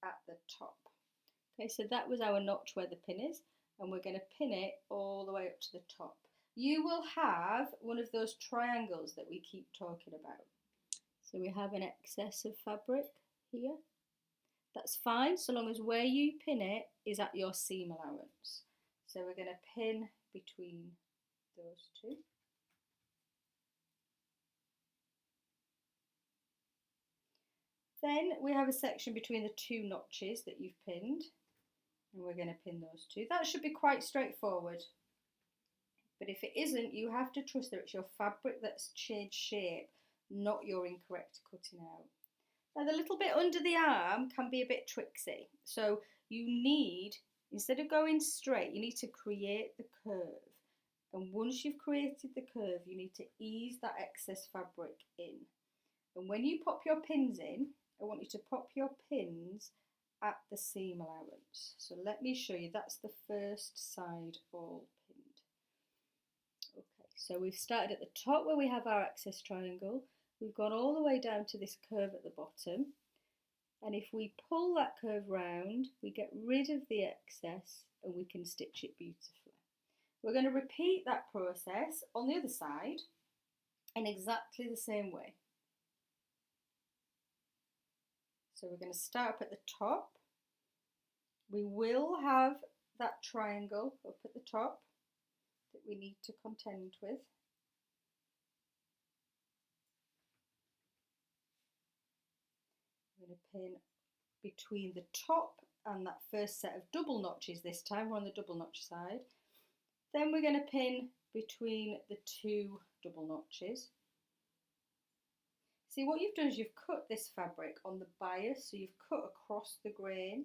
at the top. Okay, so that was our notch where the pin is, and we're going to pin it all the way up to the top. You will have one of those triangles that we keep talking about. So we have an excess of fabric here. That's fine, so long as where you pin it is at your seam allowance. So we're going to pin between those two. Then we have a section between the 2 notches that you've pinned, and we're going to pin those 2. That should be quite straightforward. But if it isn't, you have to trust that it's your fabric that's changed shape, not your incorrect cutting out. Now the little bit under the arm can be a bit tricksy. So you need, instead of going straight, you need to create the curve. And once you've created the curve, you need to ease that excess fabric in. And when you pop your pins in, I want you to pop your pins at the seam allowance. So let me show you, that's the first side all pinned. Okay, so we've started at the top where we have our excess triangle. We've gone all the way down to this curve at the bottom. And if we pull that curve round, we get rid of the excess and we can stitch it beautifully. We're going to repeat that process on the other side in exactly the same way. So we're going to start up at the top. We will have that triangle up at the top that we need to contend with. I'm going to pin between the top and that first set of double notches this time. We're on the double notch side. Then we're going to pin between the two double notches. See, what you've done is you've cut this fabric on the bias, so you've cut across the grain.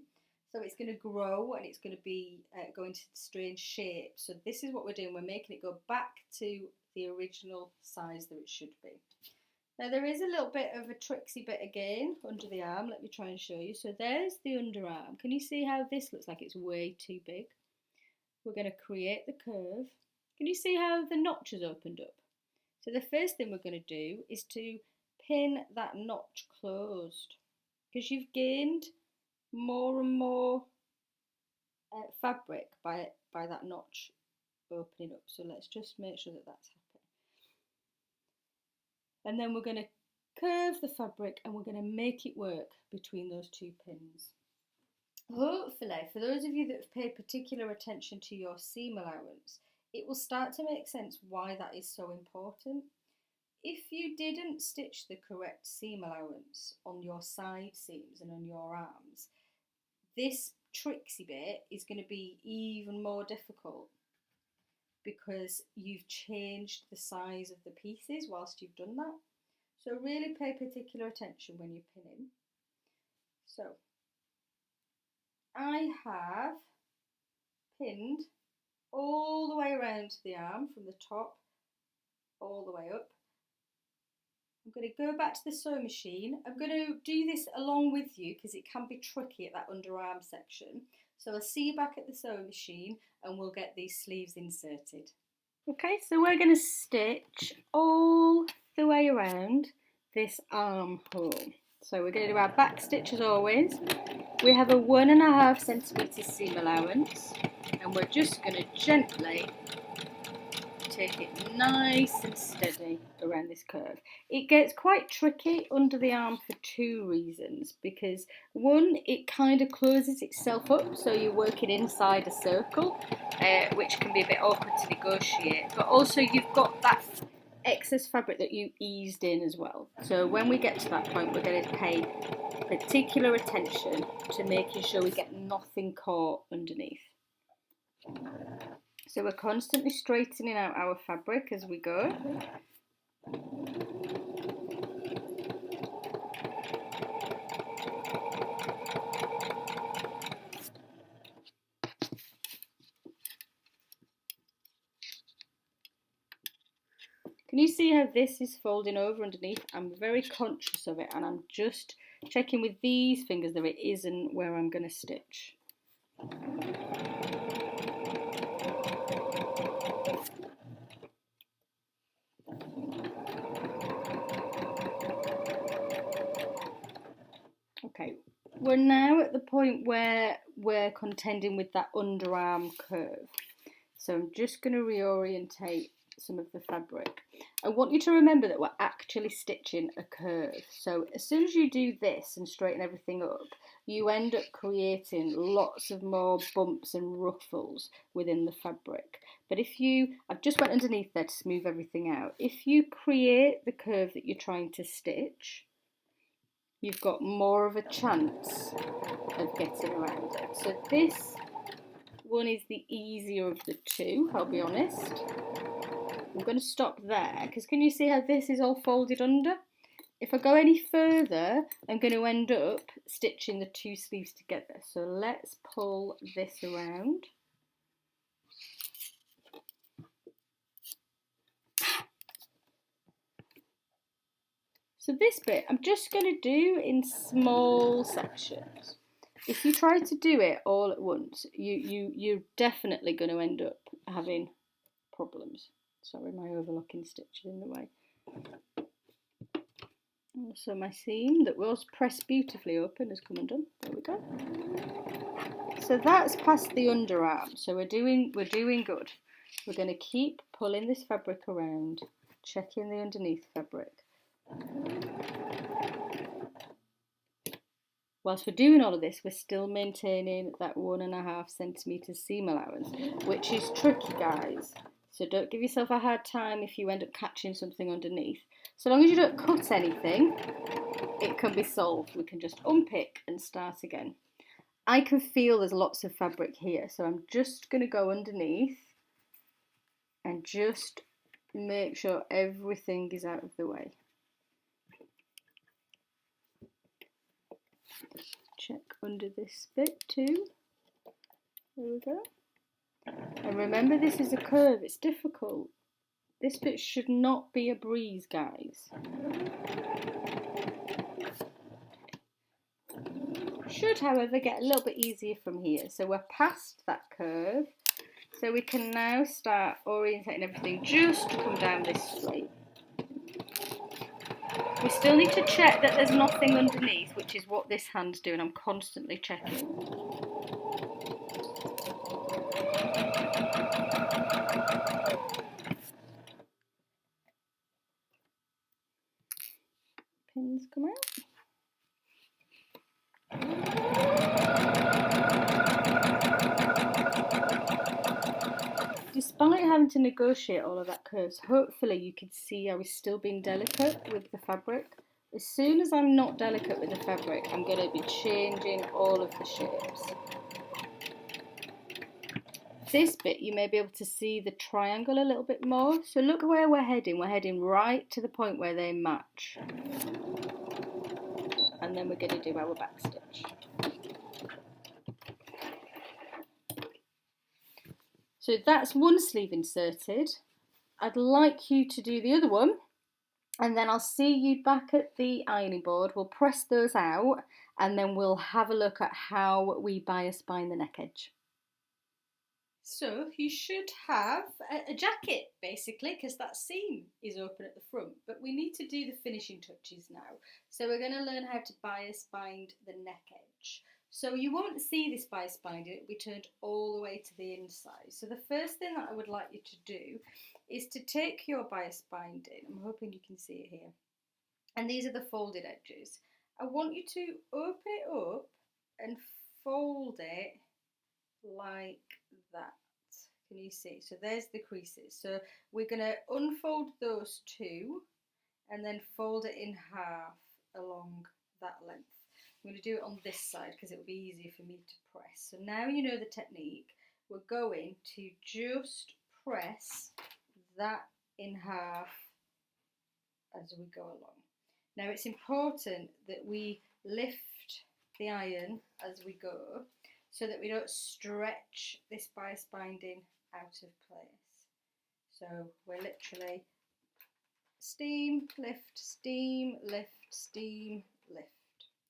So it's going to grow and it's going to be going to strange shapes. So this is what we're doing. We're making it go back to the original size that it should be. Now there is a little bit of a tricksy bit again under the arm. Let me try and show you. So there's the underarm. Can you see how this looks like it's way too big? We're going to create the curve. Can you see how the notch has opened up? So the first thing we're going to do is to pin that notch closed, because you've gained more and more fabric by that notch opening up. So let's just make sure that that's happening. And then we're going to curve the fabric and we're going to make it work between those two pins. Hopefully, for those of you that have paid particular attention to your seam allowance, it will start to make sense why that is so important. If you didn't stitch the correct seam allowance on your side seams and on your arms, this tricksy bit is going to be even more difficult because you've changed the size of the pieces whilst you've done that. So really pay particular attention when you're pinning. So I have pinned all the way around the arm from the top all the way up. I'm going to go back to the sewing machine. I'm going to do this along with you because it can be tricky at that underarm section. So I'll see you back at the sewing machine and we'll get these sleeves inserted. Okay, so we're going to stitch all the way around this armhole. So we're going to do our back stitch as always. We have a 1.5 centimetre seam allowance and we're just going to gently take it nice and steady around this curve. It gets quite tricky under the arm for two reasons, because one, it kind of closes itself up, so you're working inside a circle, which can be a bit awkward to negotiate, but also you've got that excess fabric that you eased in as well. So when we get to that point, we're going to pay particular attention to making sure we get nothing caught underneath. So we're constantly straightening out our fabric as we go. Can you see how this is folding over underneath? I'm very conscious of it and I'm just checking with these fingers that it isn't where I'm going to stitch. Okay, we're now at the point where we're contending with that underarm curve. So I'm just going to reorientate some of the fabric. I want you to remember that we're actually stitching a curve. So as soon as you do this and straighten everything up, you end up creating lots of more bumps and ruffles within the fabric. But if you, I've just went underneath there to smooth everything out. If you create the curve that you're trying to stitch, you've got more of a chance of getting around it. So this one is the easier of the two, I'll be honest. I'm going to stop there because can you see how this is all folded under? If I go any further, I'm going to end up stitching the two sleeves together. So let's pull this around. So this bit I'm just going to do in small sections. If you try to do it all at once, you're definitely going to end up having problems. Sorry, my overlocking stitch is in the way. Also my seam that was pressed beautifully open has come undone. There we go. So that's past the underarm. So we're doing good. We're going to keep pulling this fabric around, checking the underneath fabric. Whilst we're doing all of this, we're still maintaining that 1.5 centimetre seam allowance, which is tricky, guys. So don't give yourself a hard time if you end up catching something underneath. So long as you don't cut anything, it can be solved. We can just unpick and start again. I can feel there's lots of fabric here, so I'm just going to go underneath and just make sure everything is out of the way. Check under this bit too. There we go. And remember, this is a curve, it's difficult. This bit should not be a breeze, guys. Should, however, get a little bit easier from here. So we're past that curve. So we can now start orientating everything just to come down this straight. We still need to check that there's nothing underneath, which is what this hand's doing. I'm constantly checking. Pins come out. Despite having to negotiate all of that curves, hopefully you can see I was still being delicate with the fabric. As soon as I'm not delicate with the fabric, I'm going to be changing all of the shapes. This bit, you may be able to see the triangle a little bit more. So look where we're heading. We're heading right to the point where they match. And then we're going to do our back stitch. So that's one sleeve inserted. I'd like you to do the other one, and then I'll see you back at the ironing board. We'll press those out, and then we'll have a look at how we bias bind the neck edge. So you should have a jacket, basically, because that seam is open at the front, but we need to do the finishing touches now. So we're going to learn how to bias bind the neck edge. So you won't see this bias binding, it will be turned all the way to the inside. So the first thing that I would like you to do is to take your bias binding, I'm hoping you can see it here, and these are the folded edges. I want you to open it up and fold it like that. Can you see? So there's the creases. So we're going to unfold those two and then fold it in half along that length. I'm going to do it on this side because it will be easier for me to press. So now you know the technique. We're going to just press that in half as we go along. Now it's important that we lift the iron as we go so that we don't stretch this bias binding out of place. So we're literally steam, lift, steam, lift, steam, lift.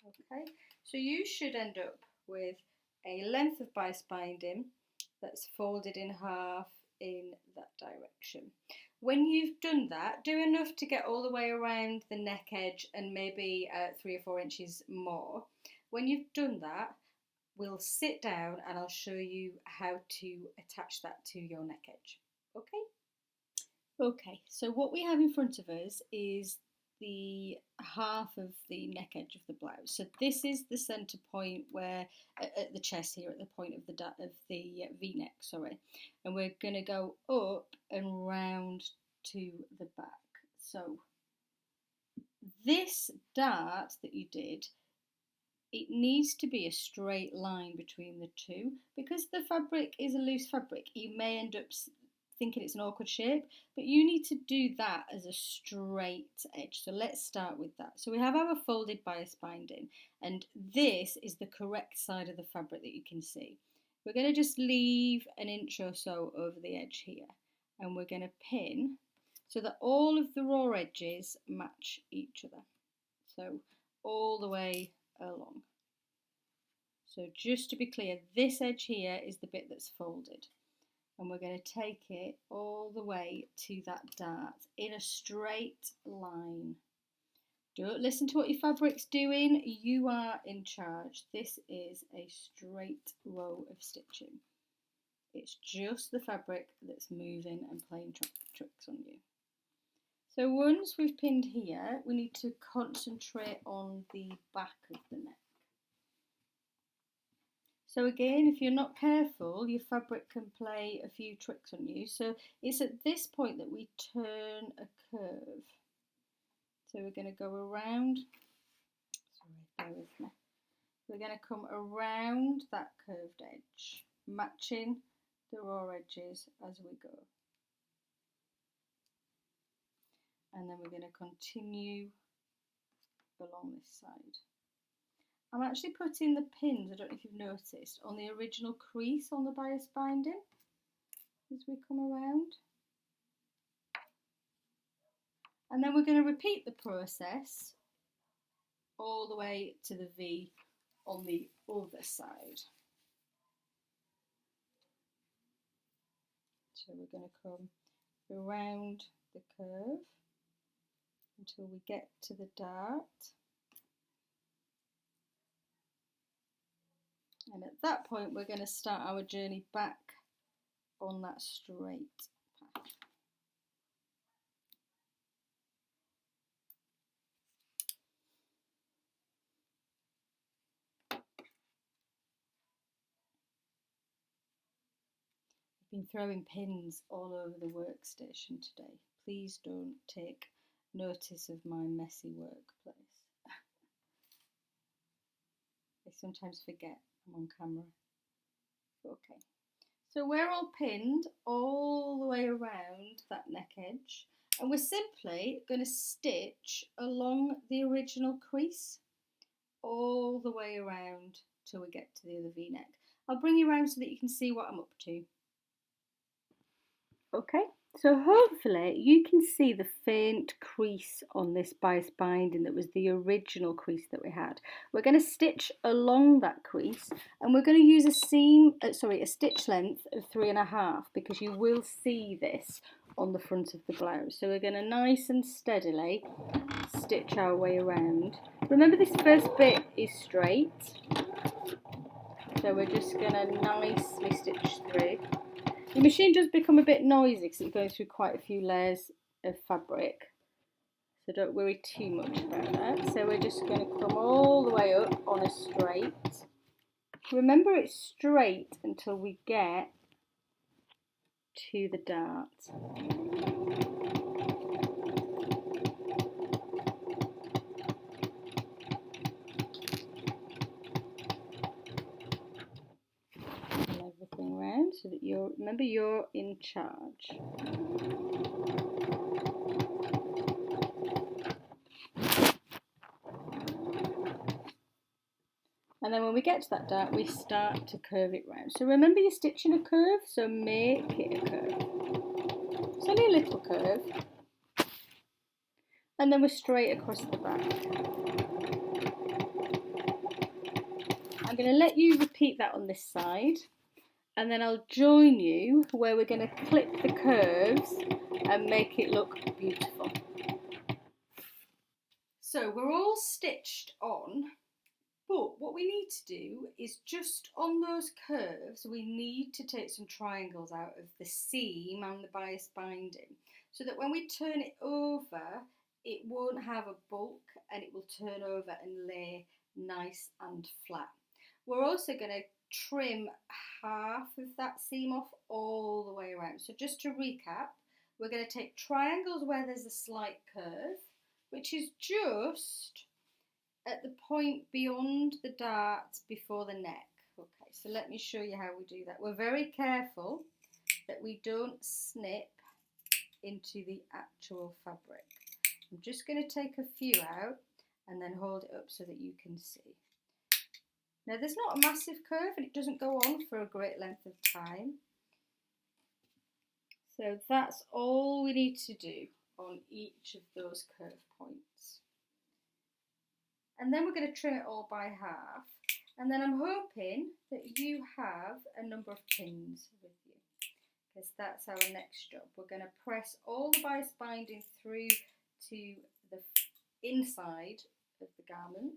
Okay, so you should end up with a length of bias binding that's folded in half in that direction. When you've done that, do enough to get all the way around the neck edge and maybe 3 or 4 inches more. When you've done that, we'll sit down and I'll show you how to attach that to your neck edge. Okay, so what we have in front of us is the half of the neck edge of the blouse. So this is the centre point where at the chest here, at the point of the V-neck, sorry, and we're going to go up and round to the back. So this dart that you did, it needs to be a straight line between the two. Because the fabric is a loose fabric, you may end up thinking it's an awkward shape, but you need to do that as a straight edge. So let's start with that. So we have our folded bias binding, and this is the correct side of the fabric that you can see. We're going to just leave an inch or so over the edge here, and we're going to pin so that all of the raw edges match each other. So all the way along. So just to be clear, this edge here is the bit that's folded. And we're going to take it all the way to that dart in a straight line. Don't listen to what your fabric's doing, you are in charge. This is a straight row of stitching. It's just the fabric that's moving and playing tricks on you. So once we've pinned here, we need to concentrate on the back of the neck. So again, if you're not careful, your fabric can play a few tricks on you. So it's at this point that we turn a curve. So we're going to go around, sorry, bear with me. We're going to come around that curved edge, matching the raw edges as we go. And then we're going to continue along this side. I'm actually putting the pins, I don't know if you've noticed, on the original crease on the bias binding as we come around. And then we're going to repeat the process all the way to the V on the other side. So we're going to come around the curve until we get to the dart. And at that point, we're going to start our journey back on that straight path. I've been throwing pins all over the workstation today. Please don't take notice of my messy workplace. I sometimes forget I'm on camera. Okay, so we're all pinned all the way around that neck edge, and we're simply going to stitch along the original crease all the way around till we get to the other V-neck. I'll bring you around so that you can see what I'm up to. Okay, so hopefully you can see the faint crease on this bias binding that was the original crease that we had. We're going to stitch along that crease, and we're going to use a stitch length of 3.5, because you will see this on the front of the blouse. So we're going to nice and steadily stitch our way around. Remember, this first bit is straight, so we're just going to nicely stitch through. The machine does become a bit noisy because it's going through quite a few layers of fabric, so don't worry too much about that. So we're just going to come all the way up on a straight. Remember, it's straight until we get to the dart. Everything around so that remember you're in charge. And then when we get to that dart, we start to curve it round. So remember, you're stitching a curve, so make it a curve. It's only a little curve. And then we're straight across the back. I'm going to let you repeat that on this side, and then I'll join you where we're going to clip the curves and make it look beautiful. So we're all stitched on, but what we need to do is just on those curves, we need to take some triangles out of the seam and the bias binding, so that when we turn it over, it won't have a bulk and it will turn over and lay nice and flat. We're also going to trim half of that seam off all the way around. So just to recap, we're going to take triangles where there's a slight curve, which is just at the point beyond the dart before the neck. Okay, so let me show you how we do that. We're very careful that we don't snip into the actual fabric. I'm just going to take a few out and then hold it up so that you can see. Now, there's not a massive curve and it doesn't go on for a great length of time. So that's all we need to do on each of those curve points. And then we're going to trim it all by half. And then I'm hoping that you have a number of pins with you, because that's our next job. We're going to press all the bias binding through to the inside of the garment.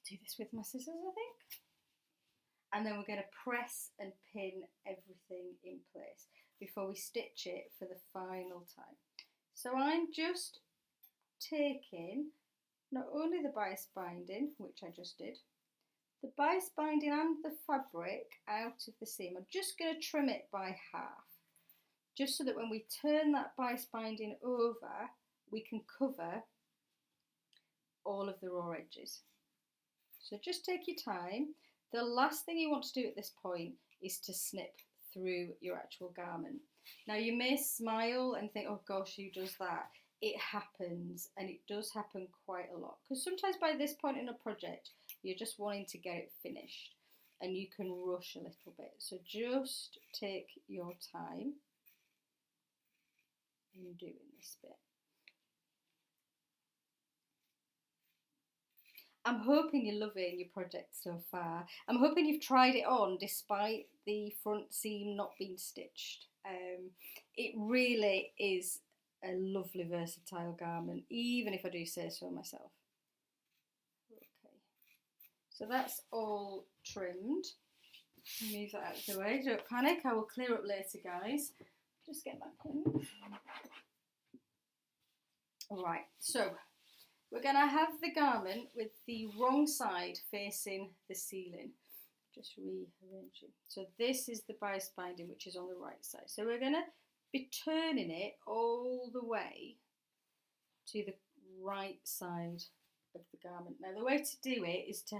Do this with my scissors, I think. And then we're going to press and pin everything in place before we stitch it for the final time. So I'm just taking not only the bias binding, which I just did, the bias binding and the fabric out of the seam. I'm just going to trim it by half, just so that when we turn that bias binding over, we can cover all of the raw edges. So just take your time. The last thing you want to do at this point is to snip through your actual garment. Now you may smile and think, oh gosh, who does that? It happens, and it does happen quite a lot, because sometimes by this point in a project you're just wanting to get it finished and you can rush a little bit. So just take your time in doing this bit. I'm hoping you're loving your project so far. I'm hoping you've tried it on despite the front seam not being stitched. It really is a lovely versatile garment, even if I do say so myself. Okay, so that's all trimmed. Move that out of the way, don't panic, I will clear up later, guys. Just get my pins. Alright, so we're going to have the garment with the wrong side facing the ceiling. Just rearranging. So this is the bias binding, which is on the right side. So we're going to be turning it all the way to the right side of the garment. Now the way to do it is to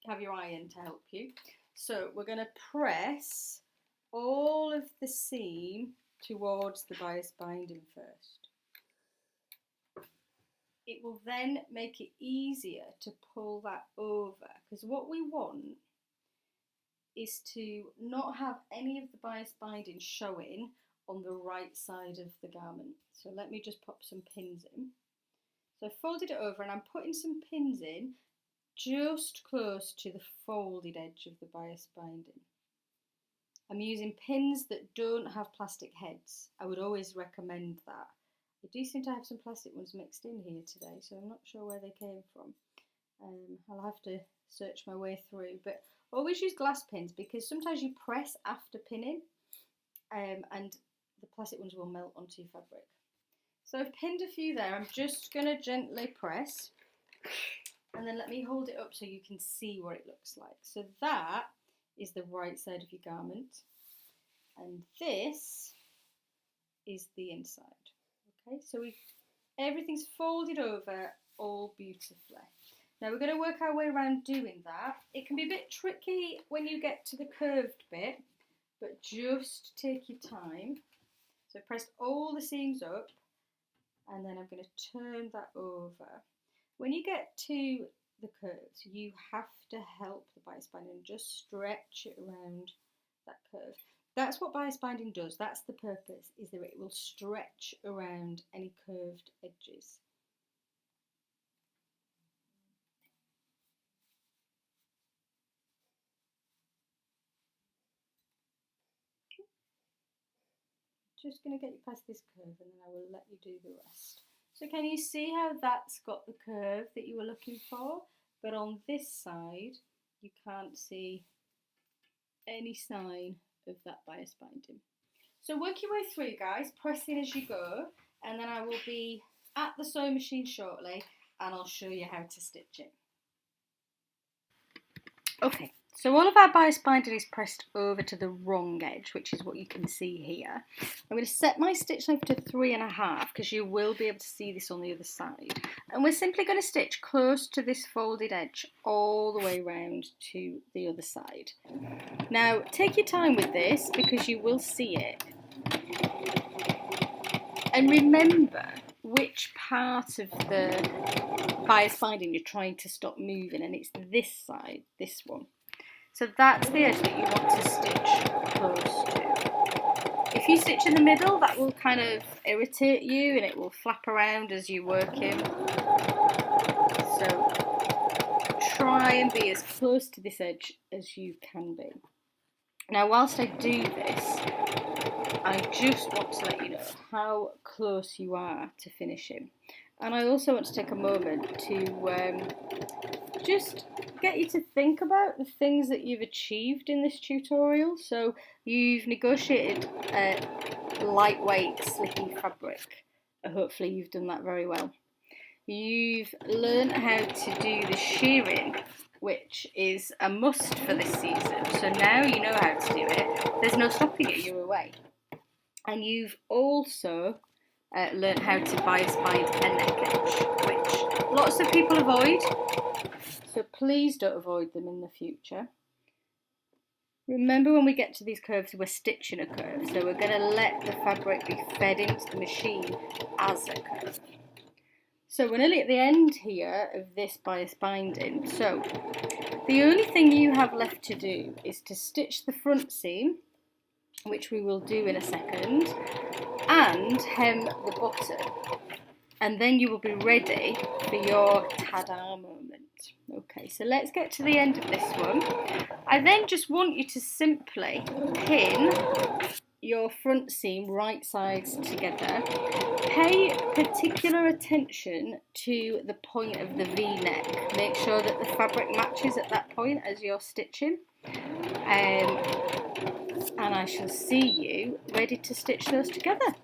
have your iron to help you. So we're going to press all of the seam towards the bias binding first. It will then make it easier to pull that over, because what we want is to not have any of the bias binding showing on the right side of the garment. So let me just pop some pins in. So I folded it over and I'm putting some pins in just close to the folded edge of the bias binding. I'm using pins that don't have plastic heads. I would always recommend that. I do seem to have some plastic ones mixed in here today, so I'm not sure where they came from. I'll have to search my way through, but always use glass pins, because sometimes you press after pinning and the plastic ones will melt onto your fabric. So I've pinned a few there. I'm just going to gently press, and then let me hold it up so you can see what it looks like. So that is the right side of your garment, and this is the inside. Okay, so everything's folded over all beautifully. Now we're going to work our way around doing that. It can be a bit tricky when you get to the curved bit, but just take your time. So I've pressed all the seams up, and then I'm going to turn that over. When you get to the curves, you have to help the bias binding and just stretch it around that curve. That's what bias binding does. That's the purpose, is that it will stretch around any curved edges. Just going to get you past this curve, and then I will let you do the rest. So can you see how that's got the curve that you were looking for? But on this side, you can't see any sign of that bias binding. So work your way through, guys, pressing as you go, and then I will be at the sewing machine shortly and I'll show you how to stitch it. Okay, so all of our bias binding is pressed over to the wrong edge, which is what you can see here. I'm going to set my stitch length to 3.5, because you will be able to see this on the other side. And we're simply going to stitch close to this folded edge all the way round to the other side. Now, take your time with this, because you will see it. And remember which part of the bias binding you're trying to stop moving, and it's this side, this one. So that's the edge that you want to stitch close to. If you stitch in the middle, that will kind of irritate you and it will flap around as you work in. So try and be as close to this edge as you can be. Now, whilst I do this, I just want to let you know how close you are to finishing. And I also want to take a moment to just get you to think about the things that you've achieved in this tutorial. So you've negotiated lightweight, slippy fabric. Hopefully you've done that very well. you've learned how to do the shirring, which is a must for this season. So now you know how to do it. There's no stopping it, you're away. And you've also learned how to bias bind a neck edge, which lots of people avoid. So please don't avoid them in the future. Remember, when we get to these curves, we're stitching a curve, so we're going to let the fabric be fed into the machine as a curve. So we're nearly at the end here of this bias binding. So the only thing you have left to do is to stitch the front seam, which we will do in a second, and hem the bottom. And then you will be ready for your ta-da moment. Okay, so let's get to the end of this one. I then just want you to simply pin your front seam right sides together. Pay particular attention to the point of the V-neck. Make sure that the fabric matches at that point as you're stitching. And I shall see you ready to stitch those together.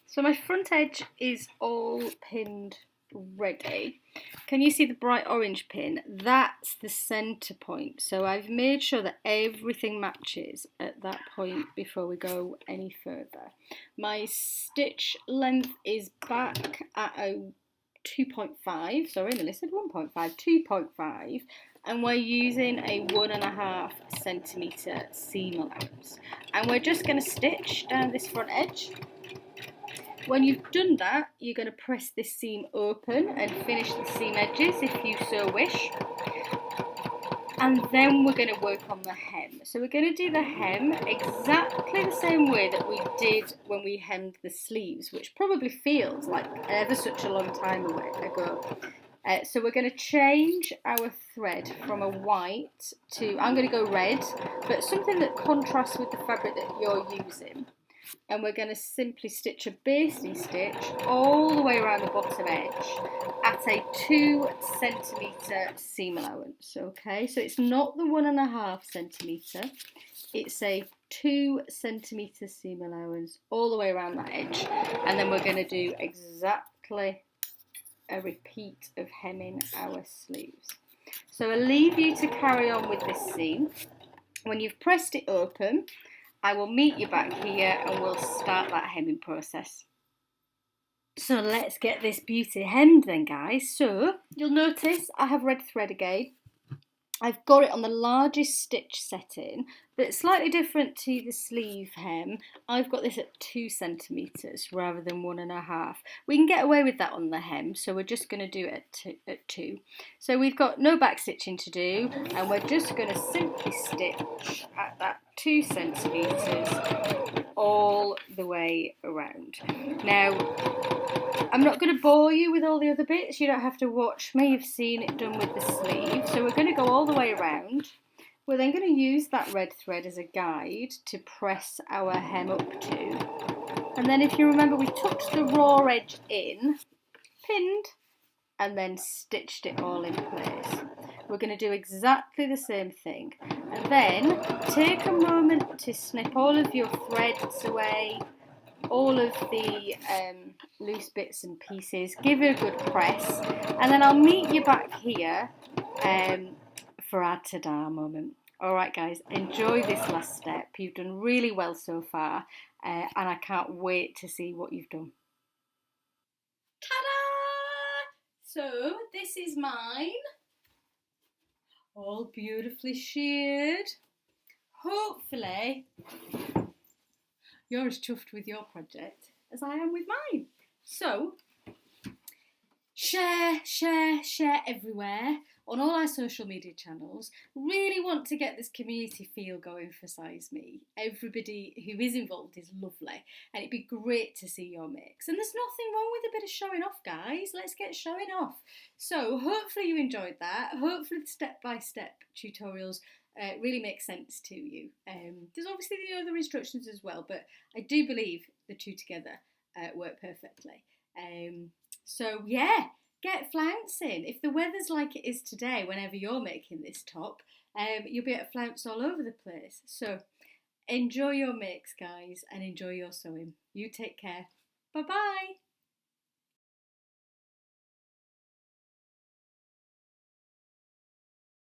So my front edge is all pinned ready. Can you see the bright orange pin? That's the centre point. So I've made sure that everything matches at that point before we go any further. My stitch length is back at a 2.5, sorry, I said 1.5, 2.5, and we're using a 1.5 centimetre seam allowance. And we're just going to stitch down this front edge. When you've done that, you're going to press this seam open and finish the seam edges if you so wish. And then we're going to work on the hem. So we're going to do the hem exactly the same way that we did when we hemmed the sleeves, which probably feels like ever such a long time ago. So we're going to change our thread from a white to, I'm going to go red, but something that contrasts with the fabric that you're using. And we're going to simply stitch a basting stitch all the way around the bottom edge at a 2 centimetre seam allowance. Okay, so it's not the 1.5 centimetre, it's a 2 centimetre seam allowance all the way around that edge. And then we're going to do exactly a repeat of hemming our sleeves. So I'll leave you to carry on with this seam. When you've pressed it open, I will meet you back here and we'll start that hemming process. So let's get this beauty hemmed then, guys. So you'll notice I have red thread again. I've got it on the largest stitch setting, but it's slightly different to the sleeve hem. I've got this at 2 centimetres rather than 1.5. We can get away with that on the hem, so we're just going to do it at 2. So we've got no back stitching to do, and we're just going to simply stitch at that 2 centimetres all the way around. Now, I'm not going to bore you with all the other bits. You don't have to watch me. You've seen it done with the sleeve. So we're going to go all the way around. We're then going to use that red thread as a guide to press our hem up to. And then if you remember, we tucked the raw edge in, pinned, and then stitched it all in place. We're going to do exactly the same thing. And then take a moment to snip all of your threads away, all of the loose bits and pieces, give it a good press, and then I'll meet you back here for our ta-da moment. Alright guys, enjoy this last step. You've done really well so far, and I can't wait to see what you've done. Ta-da! So this is mine, all beautifully shirred. Hopefully you're as chuffed with your project as I am with mine. So, share everywhere on all our social media channels. Really want to get this community feel going for SizeMe. Everybody who is involved is lovely, and it'd be great to see your mix. And there's nothing wrong with a bit of showing off, guys. Let's get showing off. So hopefully you enjoyed that. Hopefully the step-by-step tutorials really make sense to you. There's obviously the other instructions as well, but I do believe the two together work perfectly. So yeah, get flouncing. If the weather's like it is today, whenever you're making this top, you'll be able to flounce all over the place. So enjoy your mix, guys, and enjoy your sewing. You take care. Bye-bye.